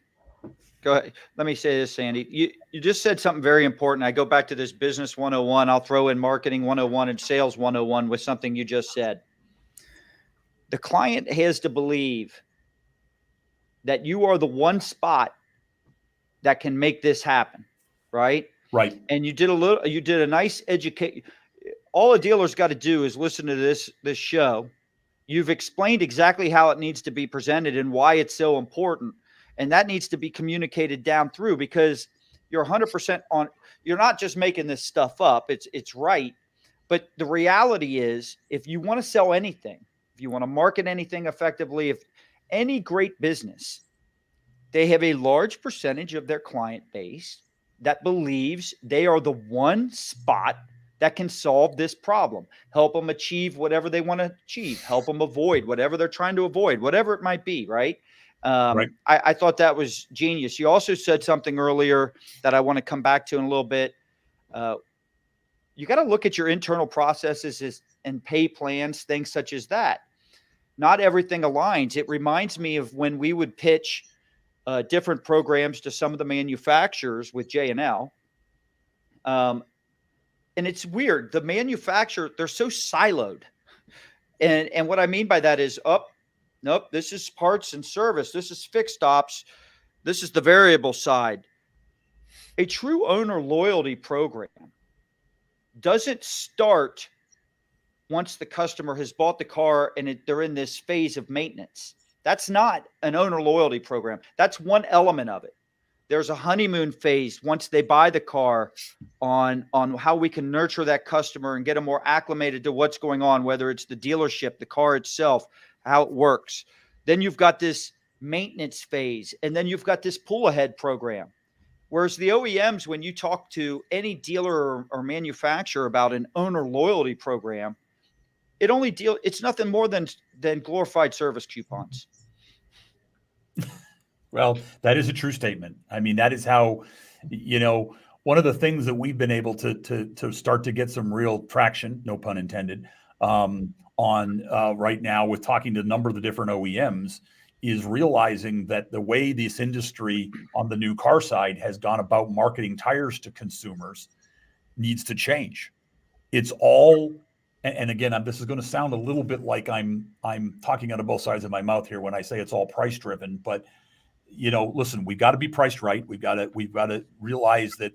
Go ahead. Let me say this, Sandy. You just said something very important. I go back to this business 101. I'll throw in marketing 101 and sales 101 with something you just said. The client has to believe that you are the one spot that can make this happen, right? Right. And you did a nice educate. All a dealer's got to do is listen to this show. You've explained exactly how it needs to be presented and why it's so important. And that needs to be communicated down through, because you're 100% on. You're not just making this stuff up. It's right. But the reality is, if you want to sell anything, if you want to market anything effectively, if any great business, they have a large percentage of their client base that believes they are the one spot that can solve this problem, help them achieve whatever they want to achieve, help them avoid whatever they're trying to avoid, whatever it might be, right? Right. I thought that was genius. You also said something earlier that I want to come back to in a little bit. You got to look at your internal processes and pay plans, things such as that. Not everything aligns. It reminds me of when we would pitch different programs to some of the manufacturers with J&L. And it's weird. The manufacturer, they're so siloed. And what I mean by that is, nope, this is parts and service. This is fixed ops. This is the variable side. A true owner loyalty program doesn't start once the customer has bought the car and they're in this phase of maintenance. That's not an owner loyalty program. That's one element of it. There's a honeymoon phase once they buy the car on how we can nurture that customer and get them more acclimated to what's going on, whether it's the dealership, the car itself, how it works. Then you've got this maintenance phase, and then you've got this pull ahead program. Whereas the OEMs, when you talk to any dealer or manufacturer about an owner loyalty program, it's nothing more than glorified service coupons. Well, that is a true statement. I mean, that is how, one of the things that we've been able to start to get some real traction, no pun intended, on right now with talking to a number of the different OEMs is realizing that the way this industry on the new car side has gone about marketing tires to consumers needs to change. It's all, and again, this is going to sound a little bit like I'm talking out of both sides of my mouth here when I say it's all price driven, but listen, we've got to be priced right. We've got to realize that.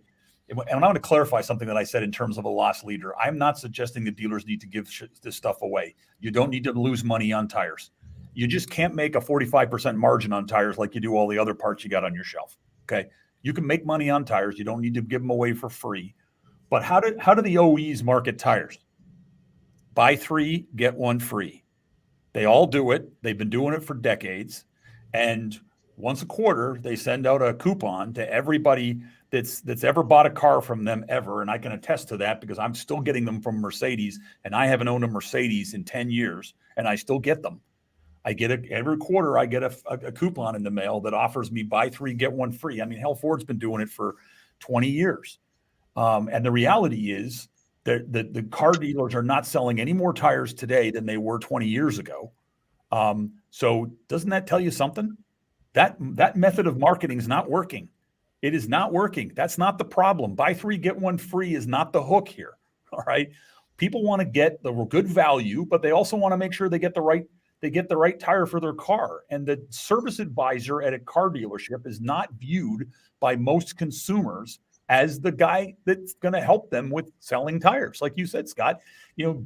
And I want to clarify something that I said in terms of a loss leader. I'm not suggesting that dealers need to give this stuff away. You don't need to lose money on tires. You just can't make a 45% margin on tires like you do all the other parts you got on your shelf. Okay. You can make money on tires. You don't need to give them away for free. But how do the OEs market tires? Buy 3, get 1 free. They all do it. They've been doing it for decades. And once a quarter, they send out a coupon to everybody that's ever bought a car from them ever. And I can attest to that because I'm still getting them from Mercedes, and I haven't owned a Mercedes in 10 years, and I still get them. Every quarter, I get a coupon in the mail that offers me buy 3, get 1 free. I mean, hell, Ford's been doing it for 20 years. And the reality is that the car dealers are not selling any more tires today than they were 20 years ago. So doesn't that tell you something? That method of marketing is not working. It is not working. That's not the problem. Buy 3, get 1 free is not the hook here. All right. People want to get the good value, but they also want to make sure they get the right tire for their car. And the service advisor at a car dealership is not viewed by most consumers as the guy that's going to help them with selling tires. Like you said, Scott,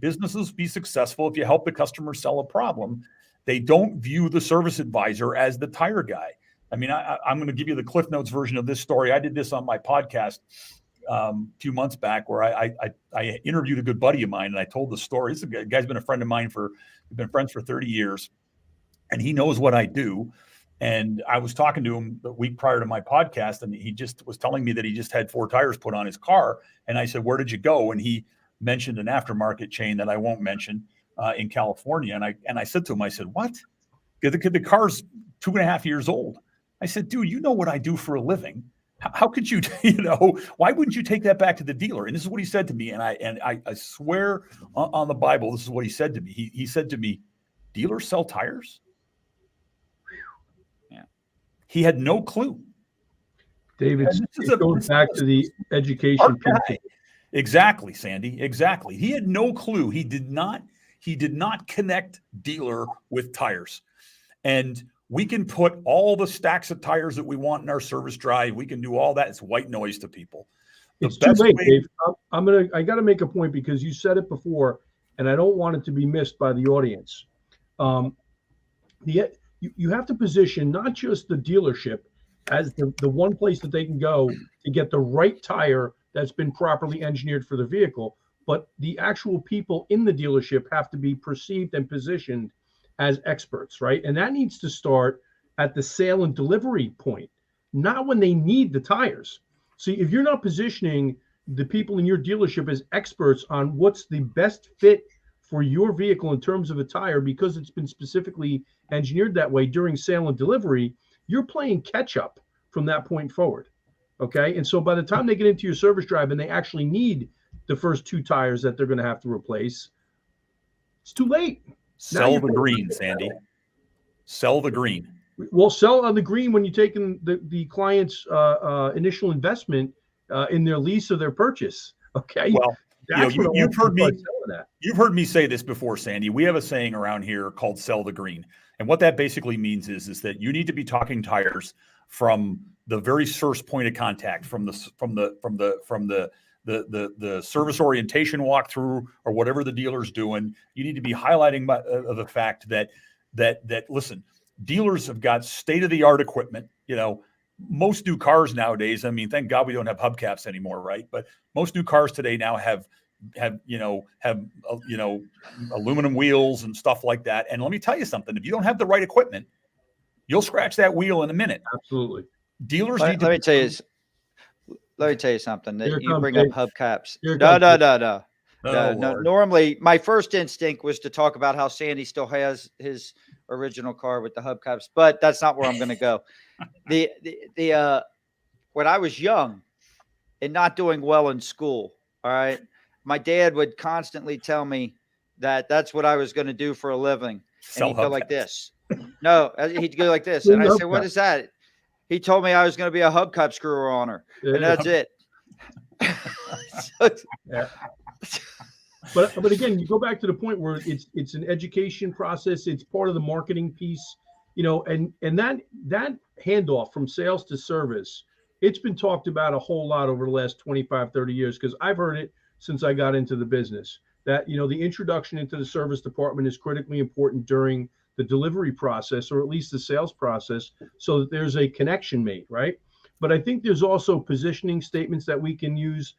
businesses be successful if you help the customer sell a problem. They don't view the service advisor as the tire guy. I mean, I'm going to give you the Cliff Notes version of this story. I did this on my podcast a few months back where I interviewed a good buddy of mine, and I told the story. This guy's been a friend of mine we've been friends for 30 years, and he knows what I do. And I was talking to him the week prior to my podcast, and he just was telling me that he just had 4 tires put on his car. And I said, "Where did you go?" And he mentioned an aftermarket chain that I won't mention in California. And I said to him, I said, "What? The car's 2.5 years old." I said, "Dude, you know what I do for a living. How could you, why wouldn't you take that back to the dealer? And this is what he said to me. And I swear on the Bible, this is what he said to me. He said to me, dealers sell tires? Yeah. He had no clue. David, it goes back to the education piece. Exactly, Sandy. Exactly. He had no clue. He did not connect dealer with tires. And we can put all the stacks of tires that we want in our service drive. We can do all that. It's white noise to people. It's too late, Dave. I got to make a point because you said it before, and I don't want it to be missed by the audience. You have to position not just the dealership as the one place that they can go to get the right tire that's been properly engineered for the vehicle, but the actual people in the dealership have to be perceived and positioned as experts, right? And that needs to start at the sale and delivery point, not when they need the tires. See, if you're not positioning the people in your dealership as experts on what's the best fit for your vehicle in terms of a tire, because it's been specifically engineered that way during sale and delivery, you're playing catch up from that point forward. Okay. And so by the time they get into your service drive and they actually need the first 2 tires that they're going to have to replace, it's too late. Sell the green, Sandy. Sell the green. Well, sell on the green when you're taking the client's initial investment in their lease or their purchase. Okay. Well, you've heard me say this before, Sandy. We have a saying around here called "sell the green," and what that basically means is that you need to be talking tires from the very first point of contact, from the service orientation walkthrough or whatever the dealer's doing. You need to be highlighting the fact that listen, dealers have got state-of-the-art equipment. Most new cars nowadays, I mean, thank God we don't have hubcaps anymore, right? But most new cars today now have aluminum wheels and stuff like that. And let me tell you something: if you don't have the right equipment, you'll scratch that wheel in a minute. Absolutely. Dealers let me tell you something. That you bring Dave. up hubcaps. No. Normally, my first instinct was to talk about how Sandy still has his original car with the hubcaps, but that's not where I'm going to go. When I was young and not doing well in school, all right, my dad would constantly tell me that that's what I was going to do for a living. And he'd go like this. No, he'd go like this. And I said, what is that? He told me I was going to be a hubcap screwer owner, and that's it. Yeah. But again, you go back to the point where it's an education process. It's part of the marketing piece, and that handoff from sales to service, it's been talked about a whole lot over the last 25, 30 years, because I've heard it since I got into the business, that, the introduction into the service department is critically important during the delivery process, or at least the sales process, so that there's a connection made, right? But I think there's also positioning statements that we can use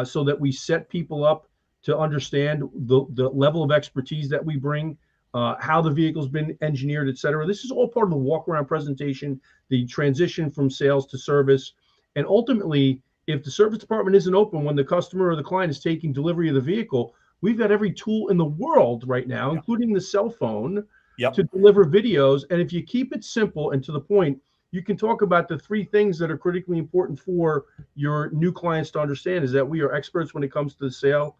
so that we set people up to understand the level of expertise that we bring, how the vehicle's been engineered, et cetera. This is all part of the walk-around presentation, the transition from sales to service. And ultimately, if the service department isn't open when the customer or the client is taking delivery of the vehicle, we've got every tool in the world right now, including the cell phone, to deliver videos. And if you keep it simple and to the point, you can talk about the 3 things that are critically important for your new clients to understand: is that we are experts when it comes to the sale,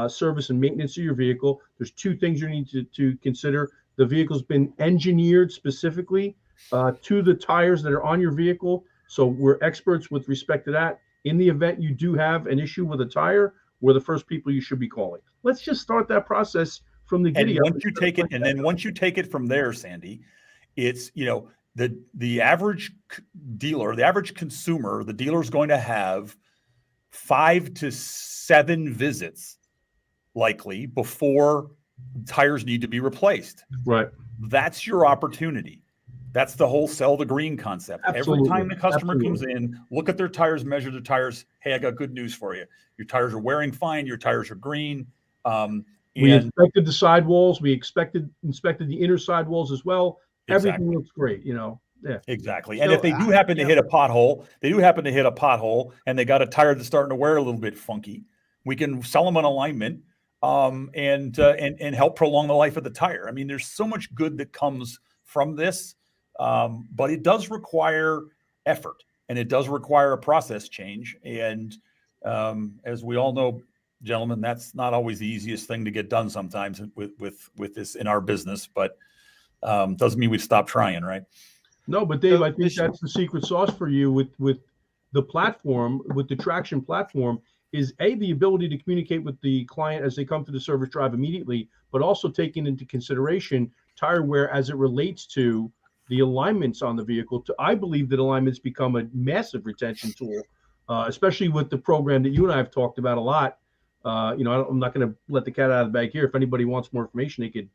service, and maintenance of your vehicle. There's 2 things you need to consider. The vehicle's been engineered specifically to the tires that are on your vehicle. So we're experts with respect to that. In the event you do have an issue with a tire, we're the first people you should be calling. Let's just start that process from the giddy up. Once you take it from there, Sandy, it's, the average dealer, the average consumer, the dealer is going to have 5 to 7 visits likely before tires need to be replaced. Right. That's your opportunity. That's the whole sell the green concept. Absolutely. Every time the customer comes in, look at their tires, measure their tires. Hey, I got good news for you. Your tires are wearing fine. Your tires are green. We inspected the sidewalls. We inspected the inner sidewalls as well. Everything looks great, Yeah. Exactly. And if they do happen to hit a pothole, and they got a tire that's starting to wear a little bit funky, we can sell them an alignment and help prolong the life of the tire. I mean, there's so much good that comes from this, but it does require effort. and it does require a process change. And as we all know, gentlemen, that's not always the easiest thing to get done sometimes with this in our business, but doesn't mean we stop trying, right? No, but Dave, So I think that's the secret sauce for you with the platform, with the Traction platform, is the ability to communicate with the client as they come to the service drive immediately, but also taking into consideration tire wear as it relates to the alignments on the vehicle. I believe that alignments become a massive retention tool, especially with the program that you and I have talked about a lot. I'm not going to let the cat out of the bag here. If anybody wants more information, they could,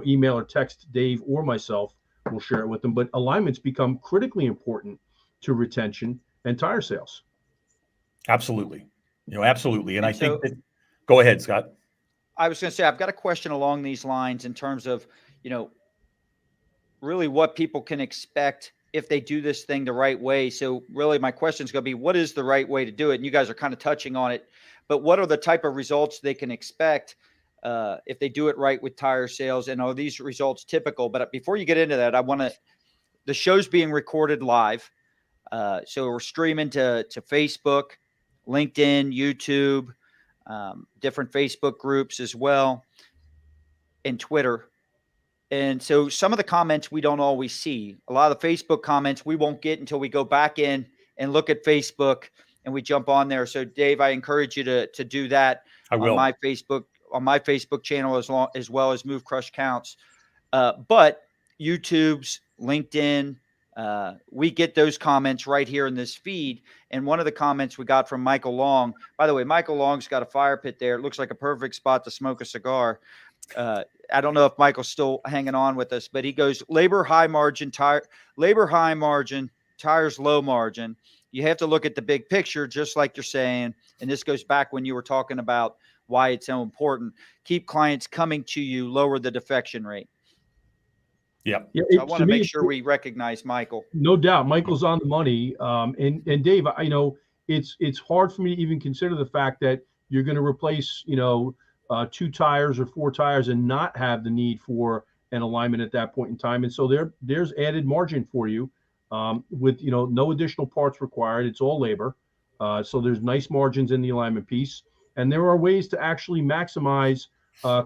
email or text Dave or myself. We'll share it with them. But alignments become critically important to retention and tire sales. Absolutely. Absolutely. And I so think that, go ahead, Scott. I was going to say, I've got a question along these lines in terms of, really what people can expect if they do this thing the right way. So really my question is going to be, what is the right way to do it? And you guys are kind of touching on it, but what are the type of results they can expect if they do it right with tire sales? And are these results typical? But before you get into that, the show's being recorded live. So we're streaming to Facebook, LinkedIn, YouTube, different Facebook groups as well, and Twitter. And so some of the comments we don't always see. A lot of the Facebook comments we won't get until we go back in and look at Facebook and we jump on there. So Dave, I encourage you to do that I will. on my Facebook channel as well as Move Crush Counts. But YouTube's, LinkedIn, we get those comments right here in this feed. And one of the comments we got from Michael Long, by the way, Michael Long's got a fire pit there. It looks like a perfect spot to smoke a cigar. I don't know if Michael's still hanging on with us, but he goes, labor high margin, tires low margin. You have to look at the big picture, just like you're saying. And this goes back when you were talking about why it's so important. Keep clients coming to you, lower the defection rate. Yeah. So I want to make sure we recognize Michael. No doubt. Michael's on the money. And Dave, it's hard for me to even consider the fact that you're going to replace, 2 tires or 4 tires and not have the need for an alignment at that point in time. And so there's added margin for you with, no additional parts required. It's all labor. So there's nice margins in the alignment piece. And there are ways to actually maximize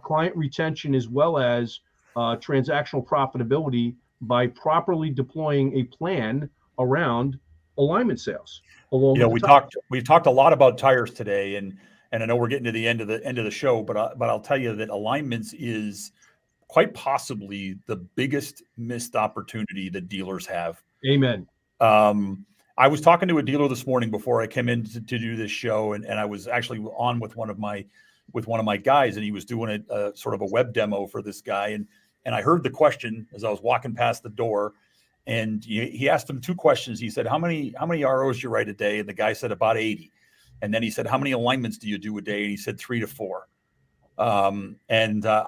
client retention as well as transactional profitability by properly deploying a plan around alignment sales. We've talked a lot about tires today, and I know we're getting to the end of the show, but I'll tell you that alignments is quite possibly the biggest missed opportunity that dealers have. Amen. I was talking to a dealer this morning before I came in to do this show, and I was actually on with one of my guys, and he was doing a sort of a web demo for this guy, and I heard the question as I was walking past the door, and he asked him 2 questions. He said, how many ROs do you write a day? And the guy said about 80. And then he said, how many alignments do you do a day? And he said 3 to 4. I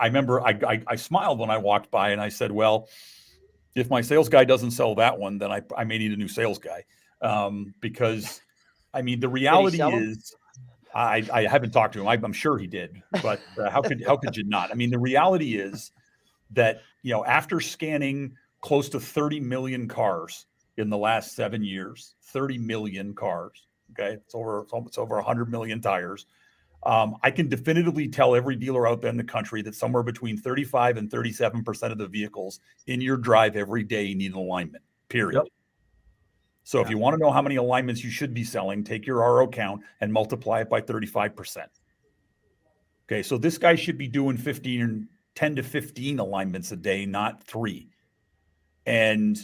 remember I smiled when I walked by, and I said, well, if my sales guy doesn't sell that one, then I may need a new sales guy. Because I mean, the reality is I haven't talked to him. I'm sure he did, but how could you not? I mean, the reality is that, after scanning close to 30 million cars in the last 7 years, 30 million cars, okay, it's over 100 million tires. I can definitively tell every dealer out there in the country that somewhere between 35 and 37% of the vehicles in your drive every day need an alignment, period. Yep. So if you want to know how many alignments you should be selling, take your RO count and multiply it by 35%. Okay, so this guy should be doing 10 to 15 alignments a day, not 3. And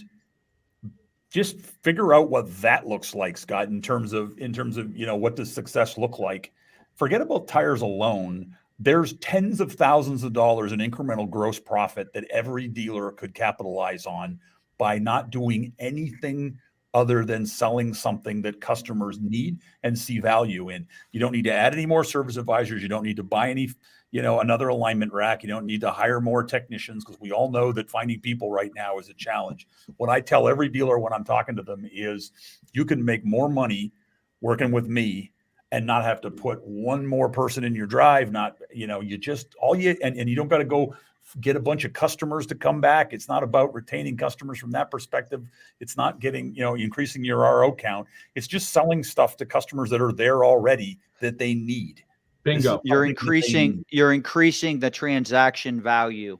just figure out what that looks like, Scott, in terms of, what does success look like? Forget about tires alone. There's tens of thousands of dollars in incremental gross profit that every dealer could capitalize on by not doing anything other than selling something that customers need and see value in. You don't need to add any more service advisors. You don't need to buy any, another alignment rack. You don't need to hire more technicians, because we all know that finding people right now is a challenge. What I tell every dealer when I'm talking to them is, you can make more money working with me and not have to put one more person in your drive. Not, you don't got to go get a bunch of customers to come back. It's not about retaining customers from that perspective. It's not getting, increasing your RO count. It's just selling stuff to customers that are there already that they need. Bingo. You're increasing the transaction value.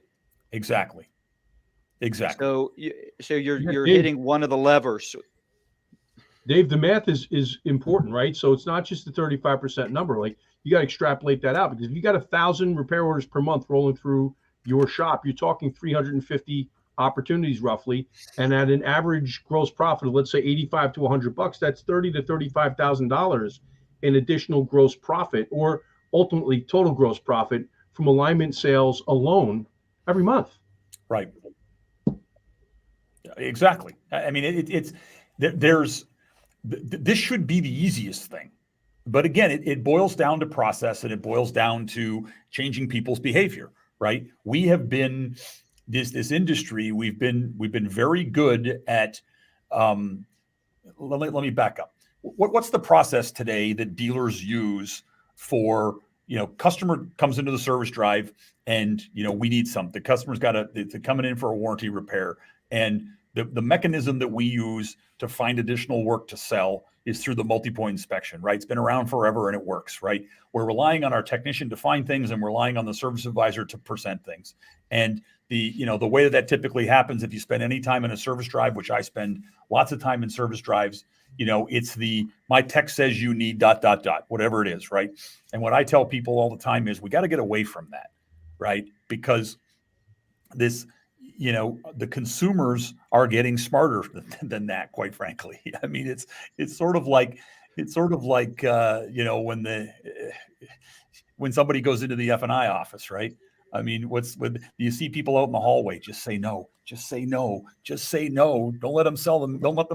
Exactly. So you're hitting one of the levers. Dave, the math is important, right? So it's not just the 35% number. Like, you got to extrapolate that out, because if you got 1,000 repair orders per month rolling through your shop, you're talking 350 opportunities roughly, and at an average gross profit of, let's say, 85 to 100 bucks, that's $30,000 to $35,000 in additional gross profit, or ultimately total gross profit from alignment sales alone every month. Right. Exactly. I mean, this should be the easiest thing. But again, it boils down to process, and it boils down to changing people's behavior, right? We have been this industry. We've been very good at. Let me back up. What's the process today that dealers use for, customer comes into the service drive and, we need something. The customer's they're coming in for a warranty repair, and the mechanism that we use to find additional work to sell is through the multi-point inspection, right? It's been around forever and it works, right? We're relying on our technician to find things, and we're relying on the service advisor to present things. And the way that typically happens, if you spend any time in a service drive, which I spend lots of time in service drives, it's my tech says you need ... whatever it is, right? And what I tell people all the time is we got to get away from that, right? Because the consumers are getting smarter than that, quite frankly. I mean, it's sort of like when somebody goes into the F&I office, right? I mean, you see people out in the hallway, just say no, just say no, just say no. Don't let them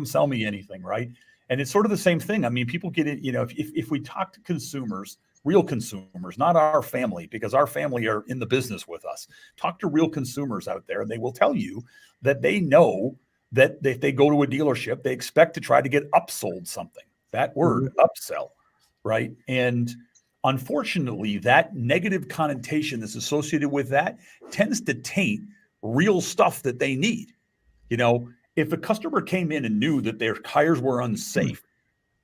sell me anything, right? And it's sort of the same thing. I mean, people get it, if we talk to consumers, real consumers, not our family, because our family are in the business with us. Talk to real consumers out there, and they will tell you that they know that if they go to a dealership, they expect to try to get upsold something. That word, upsell, right? And unfortunately, that negative connotation that's associated with that tends to taint real stuff that they need. If a customer came in and knew that their tires were unsafe,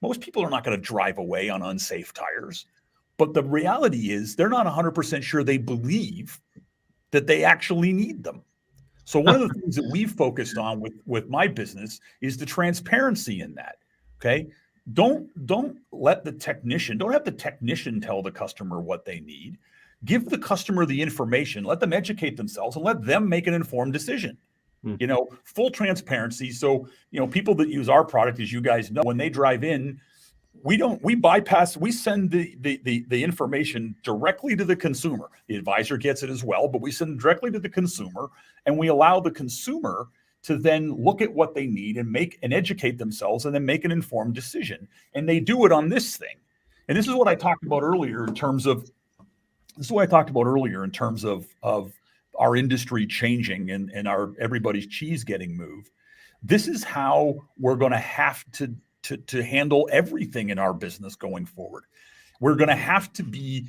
most people are not going to drive away on unsafe tires. But the reality is they're not 100% sure they believe that they actually need them. So one of the things that we've focused on with my business is the transparency in that. Okay. Don't have the technician tell the customer what they need. Give the customer the information, let them educate themselves, and let them make an informed decision. Full transparency. So, people that use our product, as you guys know, when they drive in, we send the information directly to the consumer. The advisor gets it as well, but we send it directly to the consumer, and we allow the consumer to then look at what they need and educate themselves, and then make an informed decision. And they do it on this thing. And this is what I talked about earlier in terms of our industry changing and everybody's cheese getting moved. This is how we're going to have to handle everything in our business going forward. We're going to have to be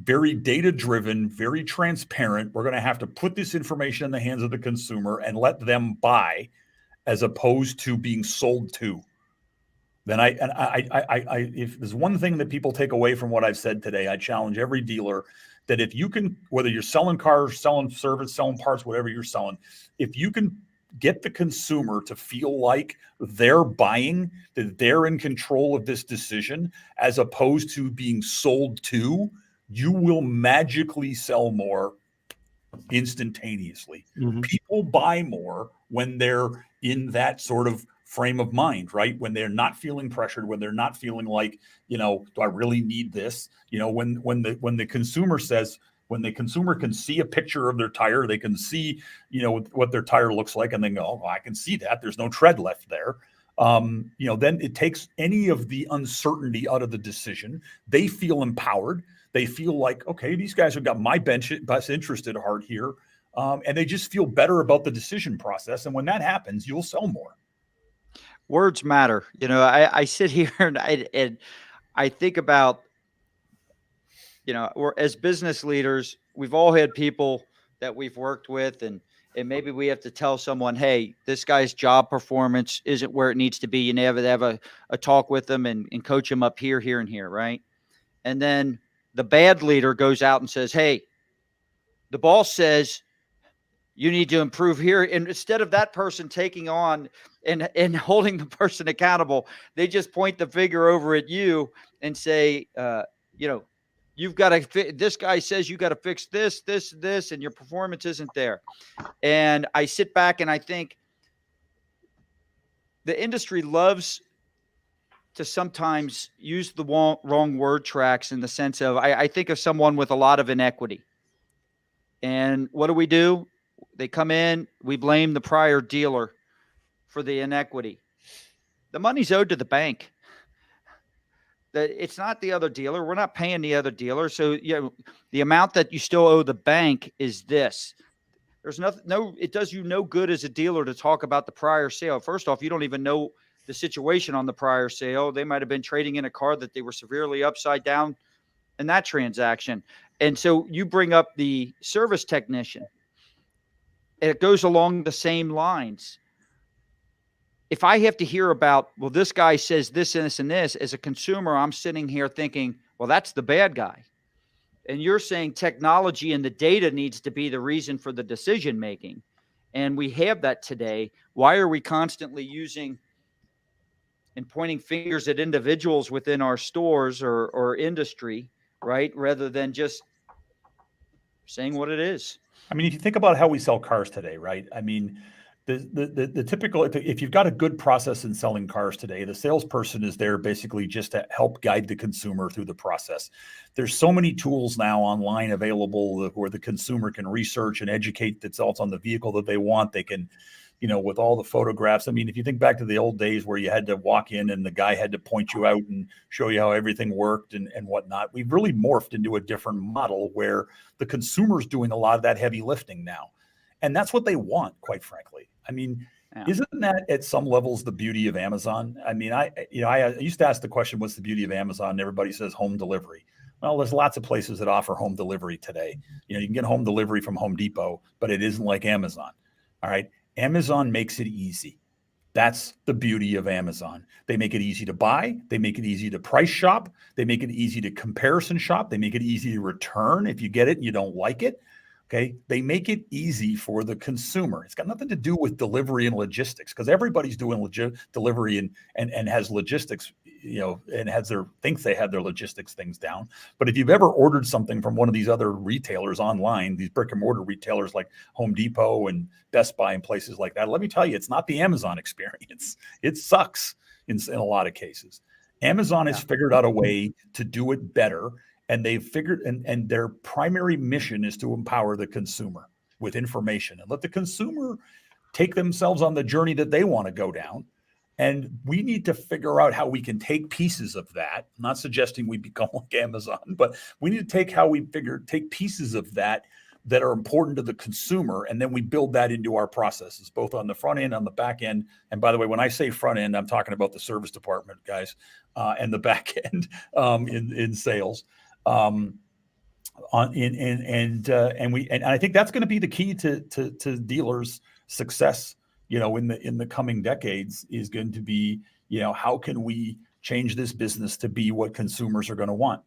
very data-driven, very transparent. We're going to have to put this information in the hands of the consumer and let them buy, as opposed to being sold to. Then if there's one thing that people take away from what I've said today, I challenge every dealer that if you can, whether you're selling cars, selling service, selling parts, whatever you're selling, if you can get the consumer to feel like they're buying, that they're in control of this decision, as opposed to being sold to, you will magically sell more instantaneously. People buy more when they're in that sort of frame of mind, right? When they're not feeling pressured, when they're not feeling like, do I really need this? When the consumer says, when the consumer can see a picture of their tire, they can see, what their tire looks like, and then go, oh, I can see that. There's no tread left there. Then it takes any of the uncertainty out of the decision. They feel empowered. They feel like, okay, these guys have got my best interest at heart here. And they just feel better about the decision process. And when that happens, you'll sell more. Words matter. I sit here and I think about, we're, as business leaders, we've all had people that we've worked with, and maybe we have to tell someone, hey, this guy's job performance isn't where it needs to be. You never have a talk with them and coach him up here, here, and here, right? And then the bad leader goes out and says, hey, the boss says you need to improve here. And instead of that person taking on and holding the person accountable, they just point the finger over at you and say, you've got to, this guy says you got to fix this, and your performance isn't there. And I sit back and I think the industry loves to sometimes use the wrong word tracks in the sense of, I think of someone with a lot of inequity. And what do? They come in, we blame the prior dealer for the inequity. The money's owed to the bank. It's not the other dealer. We're not paying the other dealer. So, the amount that you still owe the bank is this. There's it does you no good as a dealer to talk about the prior sale. First off, you don't even know the situation on the prior sale. They might have been trading in a car that they were severely upside down in that transaction. And so you bring up the service technician. It goes along the same lines. If I have to hear about, well, this guy says this and this and this, as a consumer, I'm sitting here thinking, well, that's the bad guy. And you're saying technology and the data needs to be the reason for the decision making. And we have that today. Why are we constantly using and pointing fingers at individuals within our stores or industry, right? Rather than just saying what it is. I mean, if you think about how we sell cars today, right? I mean, the typical, if you've got a good process in selling cars today, the salesperson is there basically just to help guide the consumer through the process. There's so many tools now online available where the consumer can research and educate themselves on the vehicle that they want. They can, with all the photographs. I mean, if you think back to the old days where you had to walk in and the guy had to point you out and show you how everything worked and whatnot, we've really morphed into a different model where the consumer's doing a lot of that heavy lifting now. And that's what they want, quite frankly. I mean, Isn't that at some levels the beauty of Amazon? I mean, I used to ask the question, what's the beauty of Amazon? And everybody says home delivery. Well, there's lots of places that offer home delivery today. You can get home delivery from Home Depot, but it isn't like Amazon. All right. Amazon makes it easy. That's the beauty of Amazon. They make it easy to buy. They make it easy to price shop. They make it easy to comparison shop. They make it easy to return if you get it and you don't like it. Okay. They make it easy for the consumer. It's got nothing to do with delivery and logistics because everybody's doing delivery and has logistics, and thinks they have their logistics things down. But if you've ever ordered something from one of these other retailers online, these brick and mortar retailers like Home Depot and Best Buy and places like that, let me tell you, it's not the Amazon experience. It sucks in a lot of cases. Amazon has figured out a way to do it better. And they've figured, and their primary mission is to empower the consumer with information and let the consumer take themselves on the journey that they want to go down. And we need to figure out how we can take pieces of that. I'm not suggesting we become like Amazon, but we need to take pieces of that are important to the consumer. And then we build that into our processes, both on the front end, on the back end. And by the way, when I say front end, I'm talking about the service department, guys, and the back end in sales. And I think that's going to be the key to dealers' success, in the coming decades is going to be, how can we change this business to be what consumers are going to want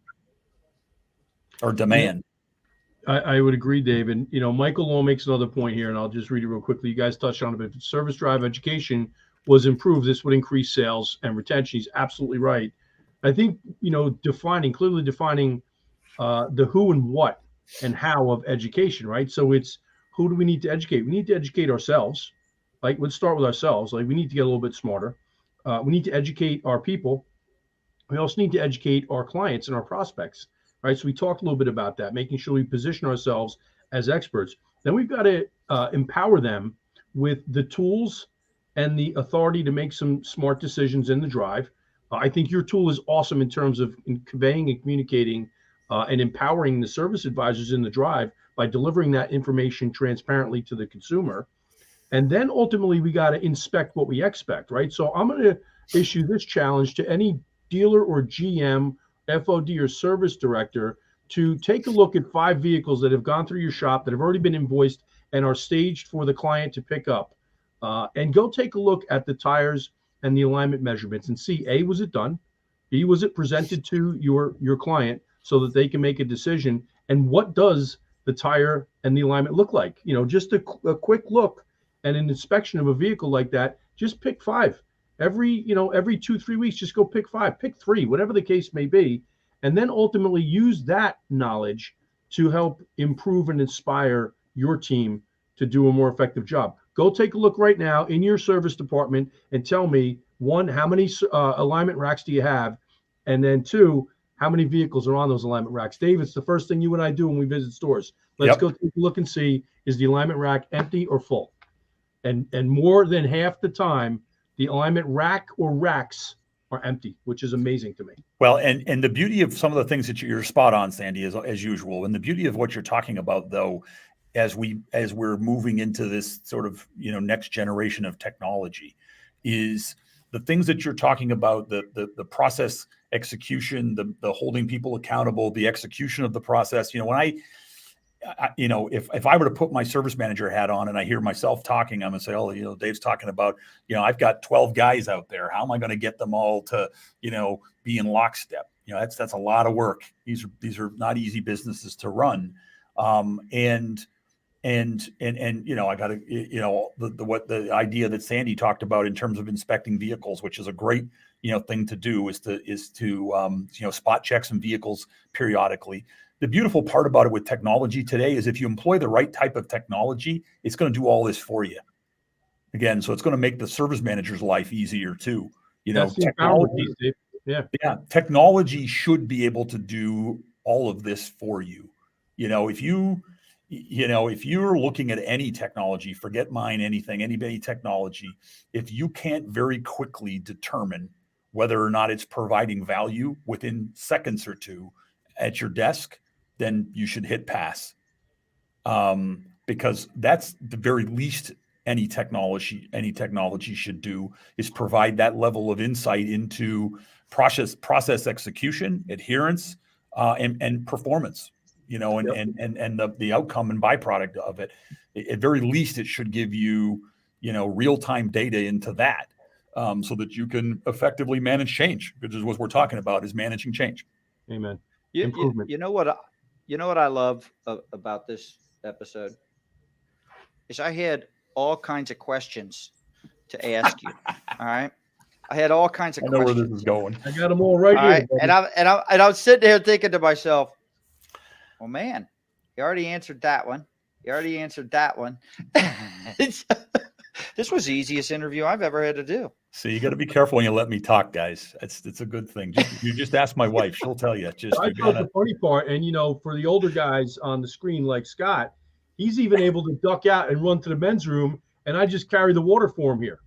or demand? I would agree, Dave. And, Michael Lowe makes another point here, and I'll just read it real quickly. You guys touched on it, but if service drive education was improved, this would increase sales and retention. He's absolutely right. I think, clearly defining the who and what and how of education, right? So it's who do we need to educate? We need to educate ourselves. Like, let's start with ourselves. Like, we need to get a little bit smarter. We need to educate our people. We also need to educate our clients and our prospects, right? So we talked a little bit about that, making sure we position ourselves as experts. Then we've got to empower them with the tools and the authority to make some smart decisions in the drive. I think your tool is awesome in terms of conveying and communicating and empowering the service advisors in the drive by delivering that information transparently to the consumer. And then ultimately, we got to inspect what we expect, right? So I'm going to issue this challenge to any dealer or GM, FOD, or service director to take a look at 5 vehicles that have gone through your shop that have already been invoiced and are staged for the client to pick up. And go take a look at the tires and the alignment measurements and see, A, was it done? B, was it presented to your client so that they can make a decision? And what does the tire and the alignment look like? Just a quick look and an inspection of a vehicle like that. Just pick 5 every 2-3 weeks. Just go pick 5, pick 3, whatever the case may be, and then ultimately use that knowledge to help improve and inspire your team to do a more effective job. Go take a look right now in your service department and tell me, 1, how many alignment racks do you have? And then 2, how many vehicles are on those alignment racks? Dave, it's the first thing you and I do when we visit stores. Let's go take a look and see, is the alignment rack empty or full? And more than half the time, the alignment rack or racks are empty, which is amazing to me. Well, and the beauty of some of the things that you're spot on, Sandy, as usual. And the beauty of what you're talking about, though, as we're moving into this sort of next generation of technology, is the things that you're talking about, the process execution, the holding people accountable, the execution of the process. When if I were to put my service manager hat on and I hear myself talking, I'm gonna say, oh, Dave's talking about, I've got 12 guys out there. How am I going to get them all to, be in lockstep? That's a lot of work. These are not easy businesses to run. And I got to, the idea that Sandy talked about in terms of inspecting vehicles, which is a great, thing to do, is to spot check some vehicles periodically. The beautiful part about it with technology today is if you employ the right type of technology, it's going to do all this for you. Again, so it's going to make the service manager's life easier too. Technology, technology should be able to do all of this for you. If you're looking at any technology, forget mine, any technology, if you can't very quickly determine whether or not it's providing value within seconds or 2 at your desk, then you should hit pass. Because that's the very least any technology should do, is provide that level of insight into process execution, adherence, and performance. And the outcome and byproduct of it. At very least, it should give you, real-time data into that, so that you can effectively manage change, which is what we're talking about, is managing change. Amen. Improvement. You know what I love about this episode is I had all kinds of questions to ask you. All right. I had all kinds of questions. I know where this is going. I got them all right here. Right? And I was sitting there thinking to myself, well, man, you already answered that one. You already answered that one. This was the easiest interview I've ever had to do. So you got to be careful when you let me talk, guys. It's a good thing. You just ask my wife; she'll tell you. The funny part, and for the older guys on the screen like Scott, he's even able to duck out and run to the men's room, and I just carry the water for him here.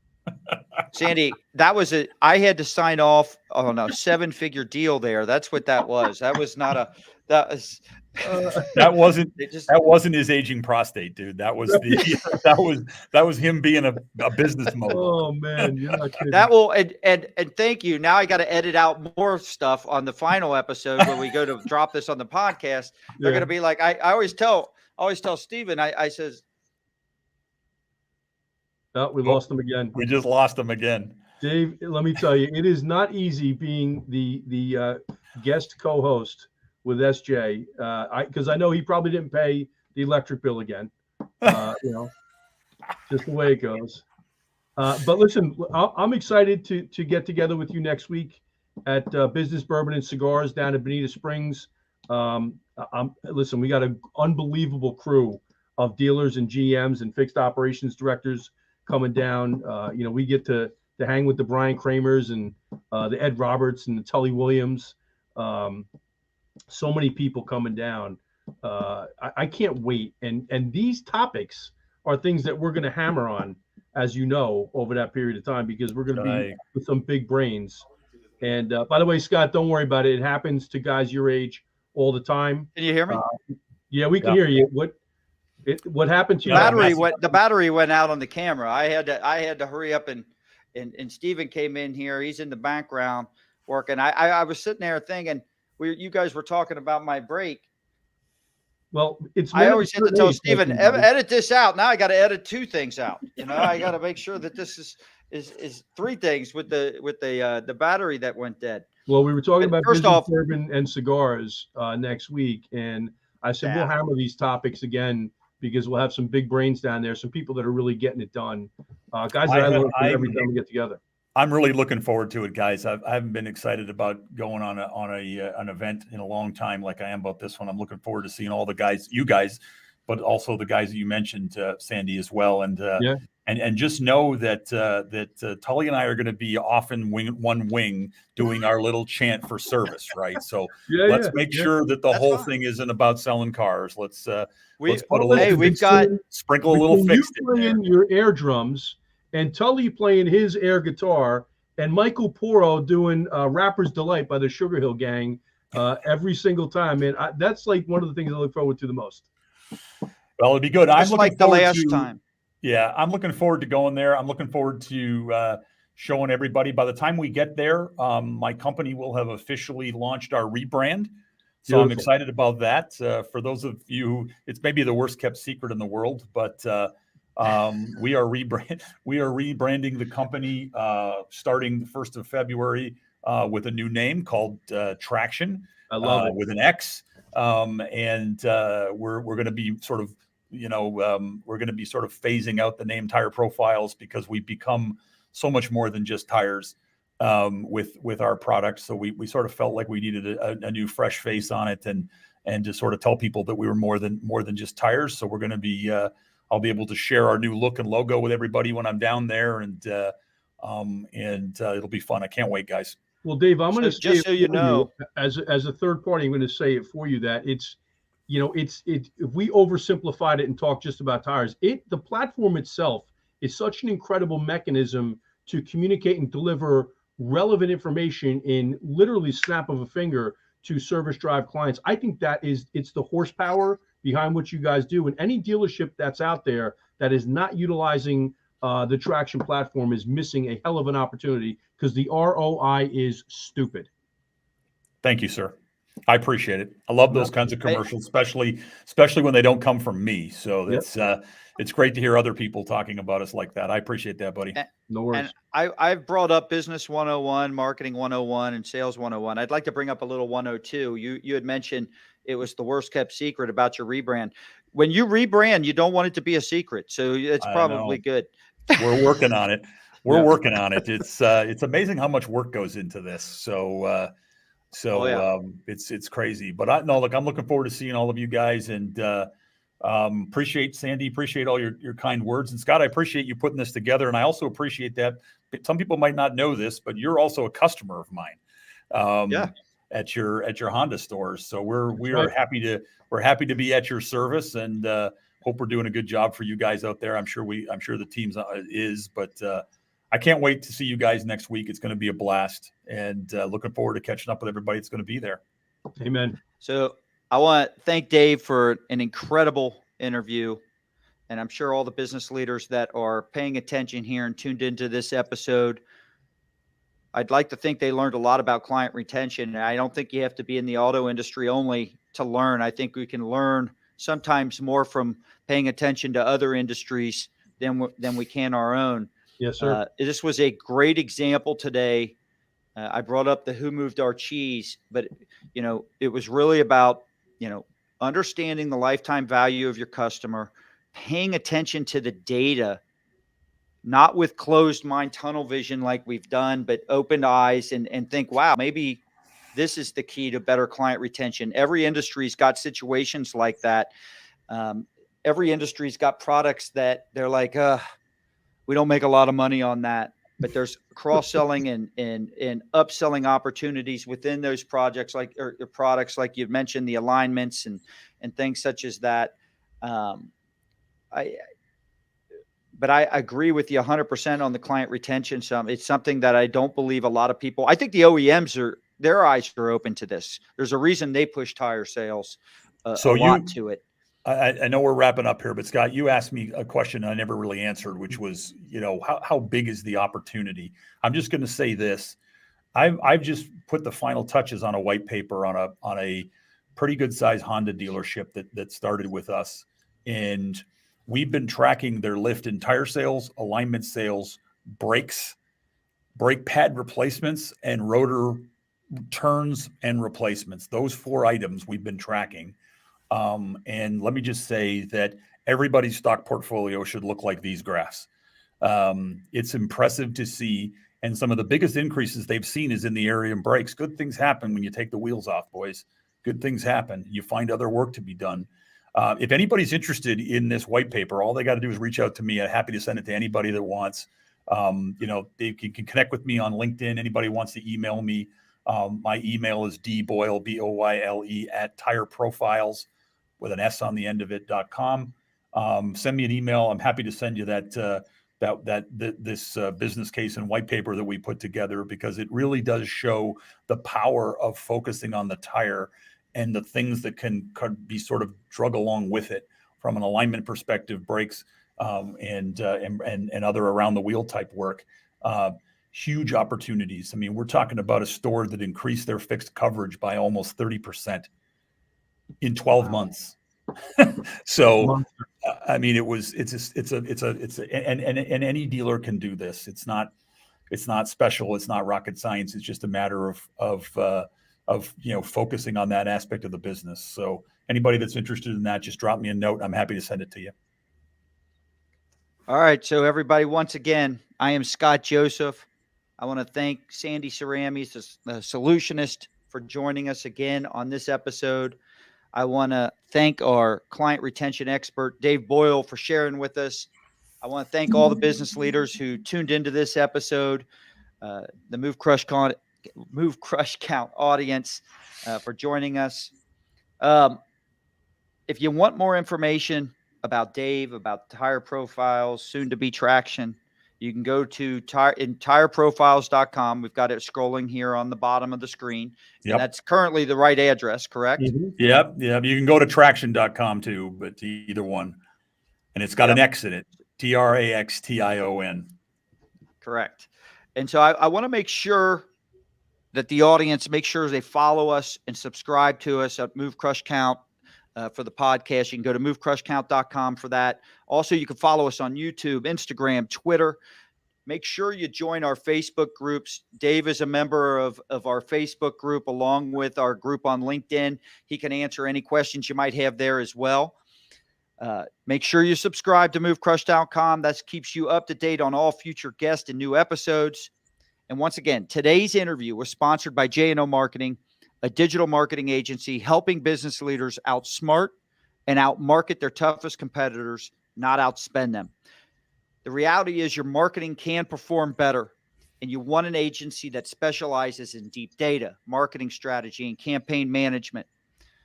Sandy, I had to sign off on a 7-figure deal there. That's what that was. That was not that wasn't his aging prostate, dude. That was that was him being a business mogul. Oh man, you're not kidding. That will and thank you. Now I got to edit out more stuff on the final episode when we go to drop this on the podcast. They're going to be like, I always tell Steven, I says, oh, we lost him again. We just lost him again. Dave, let me tell you, it is not easy being the guest co-host with SJ, because I know he probably didn't pay the electric bill again. Just the way it goes. But listen, I'm excited to get together with you next week at Business Bourbon and Cigars down at Bonita Springs. Listen, we got an unbelievable crew of dealers and GMs and fixed operations directors coming down. We get to hang with the Brian Kramers and the Ed Roberts and the Tully Williams. So many people coming down. I can't wait. And these topics are things that we're going to hammer on, as you know, over that period of time, because we're going to be with some big brains. And by the way, Scott, don't worry about it. It happens to guys your age all the time. Can you hear me? Yeah, we can hear you. What happened to you? The battery went out on the camera. I had to hurry up and Steven came in here. He's in the background working. I was sitting there thinking, you guys were talking about my break, Well, it's I always had to tell Stephen, everybody. edit this out. Now I got to edit 2 things out. I got to make sure that this is 3 things with the battery that went dead. Well, we were talking But about first business off, bourbon and cigars next week, and I said we'll yeah, hammer these topics again because we'll have some big brains down there, some people that are really getting it done, guys that I learn from every time we get together. I'm really looking forward to it, guys. I haven't been excited about going on an event in a long time like I am about this one. I'm looking forward to seeing all the guys, you guys, but also the guys that you mentioned, Sandy, as well. And Yeah. and just know that Tully and I are going to be off in one wing doing our little chant for service, right? So let's make sure that the whole thing isn't about selling cars. Let's put a little we've got sprinkle a little fixed you playing your air drums and Tully playing his air guitar and Michael Porro doing Rapper's Delight by the Sugar Hill Gang every single time. Man, that's like one of the things I look forward to the most. Well, it'd be good. I'm looking like the last time. Yeah, I'm looking forward to going there. I'm looking forward to showing everybody. By the time we get there, my company will have officially launched our rebrand. So Beautiful. I'm excited about that. For those of you, it's maybe the worst kept secret in the world, but we are rebranding the company starting the 1st of February with a new name called Traction. I love it. With an X. And we're going to be sort of, we're going to be sort of phasing out the name Tire Profiles because we've become so much more than just tires with our products. So we sort of felt like we needed a new fresh face on it and to sort of tell people that we were more than just tires. So we're going to be I'll be able to share our new look and logo with everybody when I'm down there, and it'll be fun. I can't wait, guys. Well, Dave, I'm going to say just so you know, as a third party, I'm going to say it for you that it's if we oversimplified it and talk just about tires, the platform itself is such an incredible mechanism to communicate and deliver relevant information in literally snap of a finger to service drive clients. I think it's the horsepower behind what you guys do, and any dealership that's out there that is not utilizing the Traction platform is missing a hell of an opportunity because the ROI is stupid. Thank you, sir. I appreciate it. I love those kinds of commercials, especially when they don't come from me. So that's it's great to hear other people talking about us like that. I appreciate that, buddy. No worries. And I've brought up Business 101, Marketing 101, and Sales 101. I'd like to bring up a little 102. You had mentioned it was the worst kept secret about your rebrand. When you rebrand, you don't want it to be a secret. So it's probably good. We're working on it. We're working on it. It's amazing how much work goes into this. So it's crazy. But look, I'm looking forward to seeing all of you guys, and appreciate Sandy, appreciate all your kind words, and Scott, I appreciate you putting this together, and I also appreciate that some people might not know this, but you're also a customer of mine. At your Honda stores. So we're happy to be at your service, and hope we're doing a good job for you guys out there. I'm sure the team is, but I can't wait to see you guys next week. It's going to be a blast, and looking forward to catching up with everybody that's going to be there. Amen. So I want to thank Dave for an incredible interview, and I'm sure all the business leaders that are paying attention here and tuned into this episode, I'd like to think they learned a lot about client retention. And I don't think you have to be in the auto industry only to learn. I think we can learn sometimes more from paying attention to other industries than we can our own. Yes, sir. This was a great example today. I brought up the who moved our cheese, but it was really about understanding the lifetime value of your customer, paying attention to the data, not with closed mind tunnel vision like we've done, but opened eyes and think, wow, maybe this is the key to better client retention. Every industry's got situations like that. Every industry's got products that they're like, we don't make a lot of money on that, but there's cross-selling and upselling opportunities within those projects or products, like you've mentioned, the alignments and things such as that. But I agree with you 100% on the client retention. It's something that I don't believe a lot of people. I think the OEMs their eyes are open to this. There's a reason they push tire sales a lot to it. I know we're wrapping up here, but Scott, you asked me a question I never really answered, which was, how big is the opportunity? I'm just going to say this: I've just put the final touches on a white paper on a pretty good size Honda dealership that started with us. And we've been tracking their lift in tire sales, alignment sales, brakes, brake pad replacements, and rotor turns and replacements. Those 4 items we've been tracking. And let me just say that everybody's stock portfolio should look like these graphs. It's impressive to see. And some of the biggest increases they've seen is in the area of brakes. Good things happen when you take the wheels off, boys. Good things happen. You find other work to be done. If anybody's interested in this white paper, all they got to do is reach out to me. I'm happy to send it to anybody that wants. They can connect with me on LinkedIn. Anybody wants to email me. My email is dboyle, B-O-Y-L-E, @tireprofiles with an S on the end of it.com. Send me an email. I'm happy to send you this business case and white paper that we put together, because it really does show the power of focusing on the tire and the things that can be sort of drug along with it from an alignment perspective, brakes, and other around the wheel type work. Huge opportunities. I mean, we're talking about a store that increased their fixed coverage by almost 30% in 12 months. So, I mean, and any dealer can do this. It's not special. It's not rocket science. It's just a matter of focusing on that aspect of the business. So anybody that's interested in that, just drop me a note. I'm happy to send it to you. All right. So everybody, once again, I am Scott Joseph. I want to thank Sandy Ceramis, the solutionist, for joining us again on this episode. I want to thank our client retention expert, Dave Boyle, for sharing with us. I want to thank all the business leaders who tuned into this episode, the Move Crush Count audience, for joining us. If you want more information about Dave, about Tire Profiles, soon to be Traction, you can go to tireprofiles.com. We've got it scrolling here on the bottom of the screen. Yep. And that's currently the right address, correct? Mm-hmm. Yep. You can go to traction.com too, but either one. And it's got an X in it. TRAXTION. Correct. And so I want to make sure that the audience make sure they follow us and subscribe to us at Move Crush Count. For the podcast, you can go to movecrushcount.com for that. Also, you can follow us on YouTube, Instagram, Twitter. Make sure you join our Facebook groups. Dave is a member of our Facebook group along with our group on LinkedIn. He can answer any questions you might have there as well. Make sure you subscribe to movecrush.com. That keeps you up to date on all future guests and new episodes. And once again, today's interview was sponsored by J&O Marketing, a digital marketing agency helping business leaders outsmart and outmarket their toughest competitors, not outspend them. The reality is your marketing can perform better, and you want an agency that specializes in deep data, marketing strategy, and campaign management.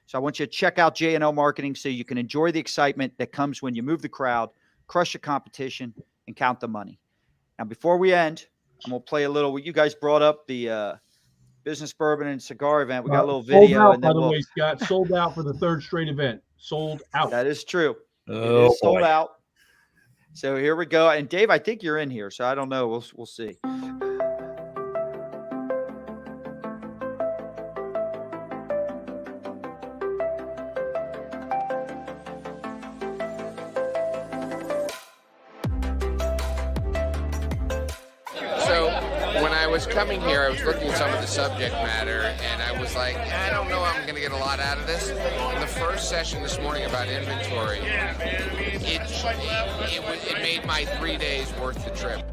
So I want you to check out J&O Marketing so you can enjoy the excitement that comes when you move the crowd, crush the competition, and count the money. Now, before we end, I'm going to play a little. You guys brought up the Business Bourbon and Cigar event. We got a little video. Sold out, by the way, Scott. Sold out for the 3rd straight event. Sold out. That is true. Oh, it is sold boy. out. So here we go. And Dave, I think you're in here, so I don't know. We'll see. Coming here, I was looking at some of the subject matter, and I was like, I don't know I'm going to get a lot out of this. In the first session this morning about inventory, it made my 3 days worth the trip.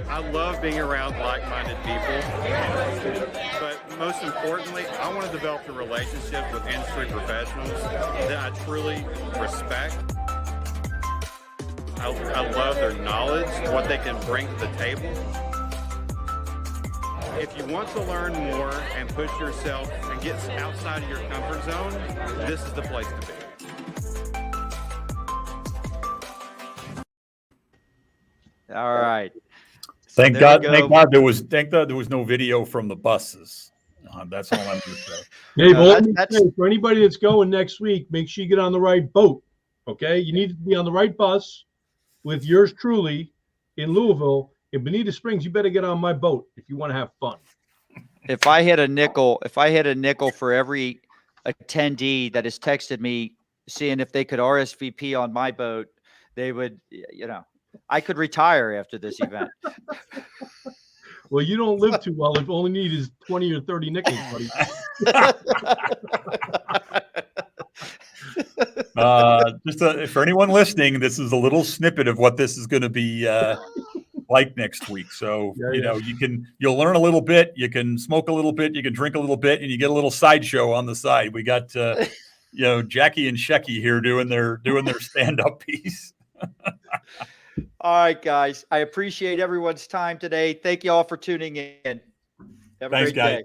I love being around like-minded people, but most importantly, I want to develop a relationship with industry professionals that I truly respect. I love their knowledge, what they can bring to the table. If you want to learn more and push yourself and get outside of your comfort zone, this is the place to be. All right. Thank God there was no video from the buses. That's all I'm going to say. Dave, for anybody that's going next week, make sure you get on the right boat. Okay, you need to be on the right bus. With yours truly in Louisville, in Bonita Springs, you better get on my boat if you want to have fun. if I had a nickel for every attendee that has texted me seeing if they could RSVP on my boat, they would, I could retire after this event. Well, you don't live too well if all you need is 20 or 30 nickels, buddy. For anyone listening, this is a little snippet of what this is going to be like next week. So, you'll learn a little bit, you can smoke a little bit, you can drink a little bit, and you get a little sideshow on the side. We got, Jackie and Shecky here doing their stand-up piece. All right, guys. I appreciate everyone's time today. Thank you all for tuning in. Have a Thanks, great guys. day.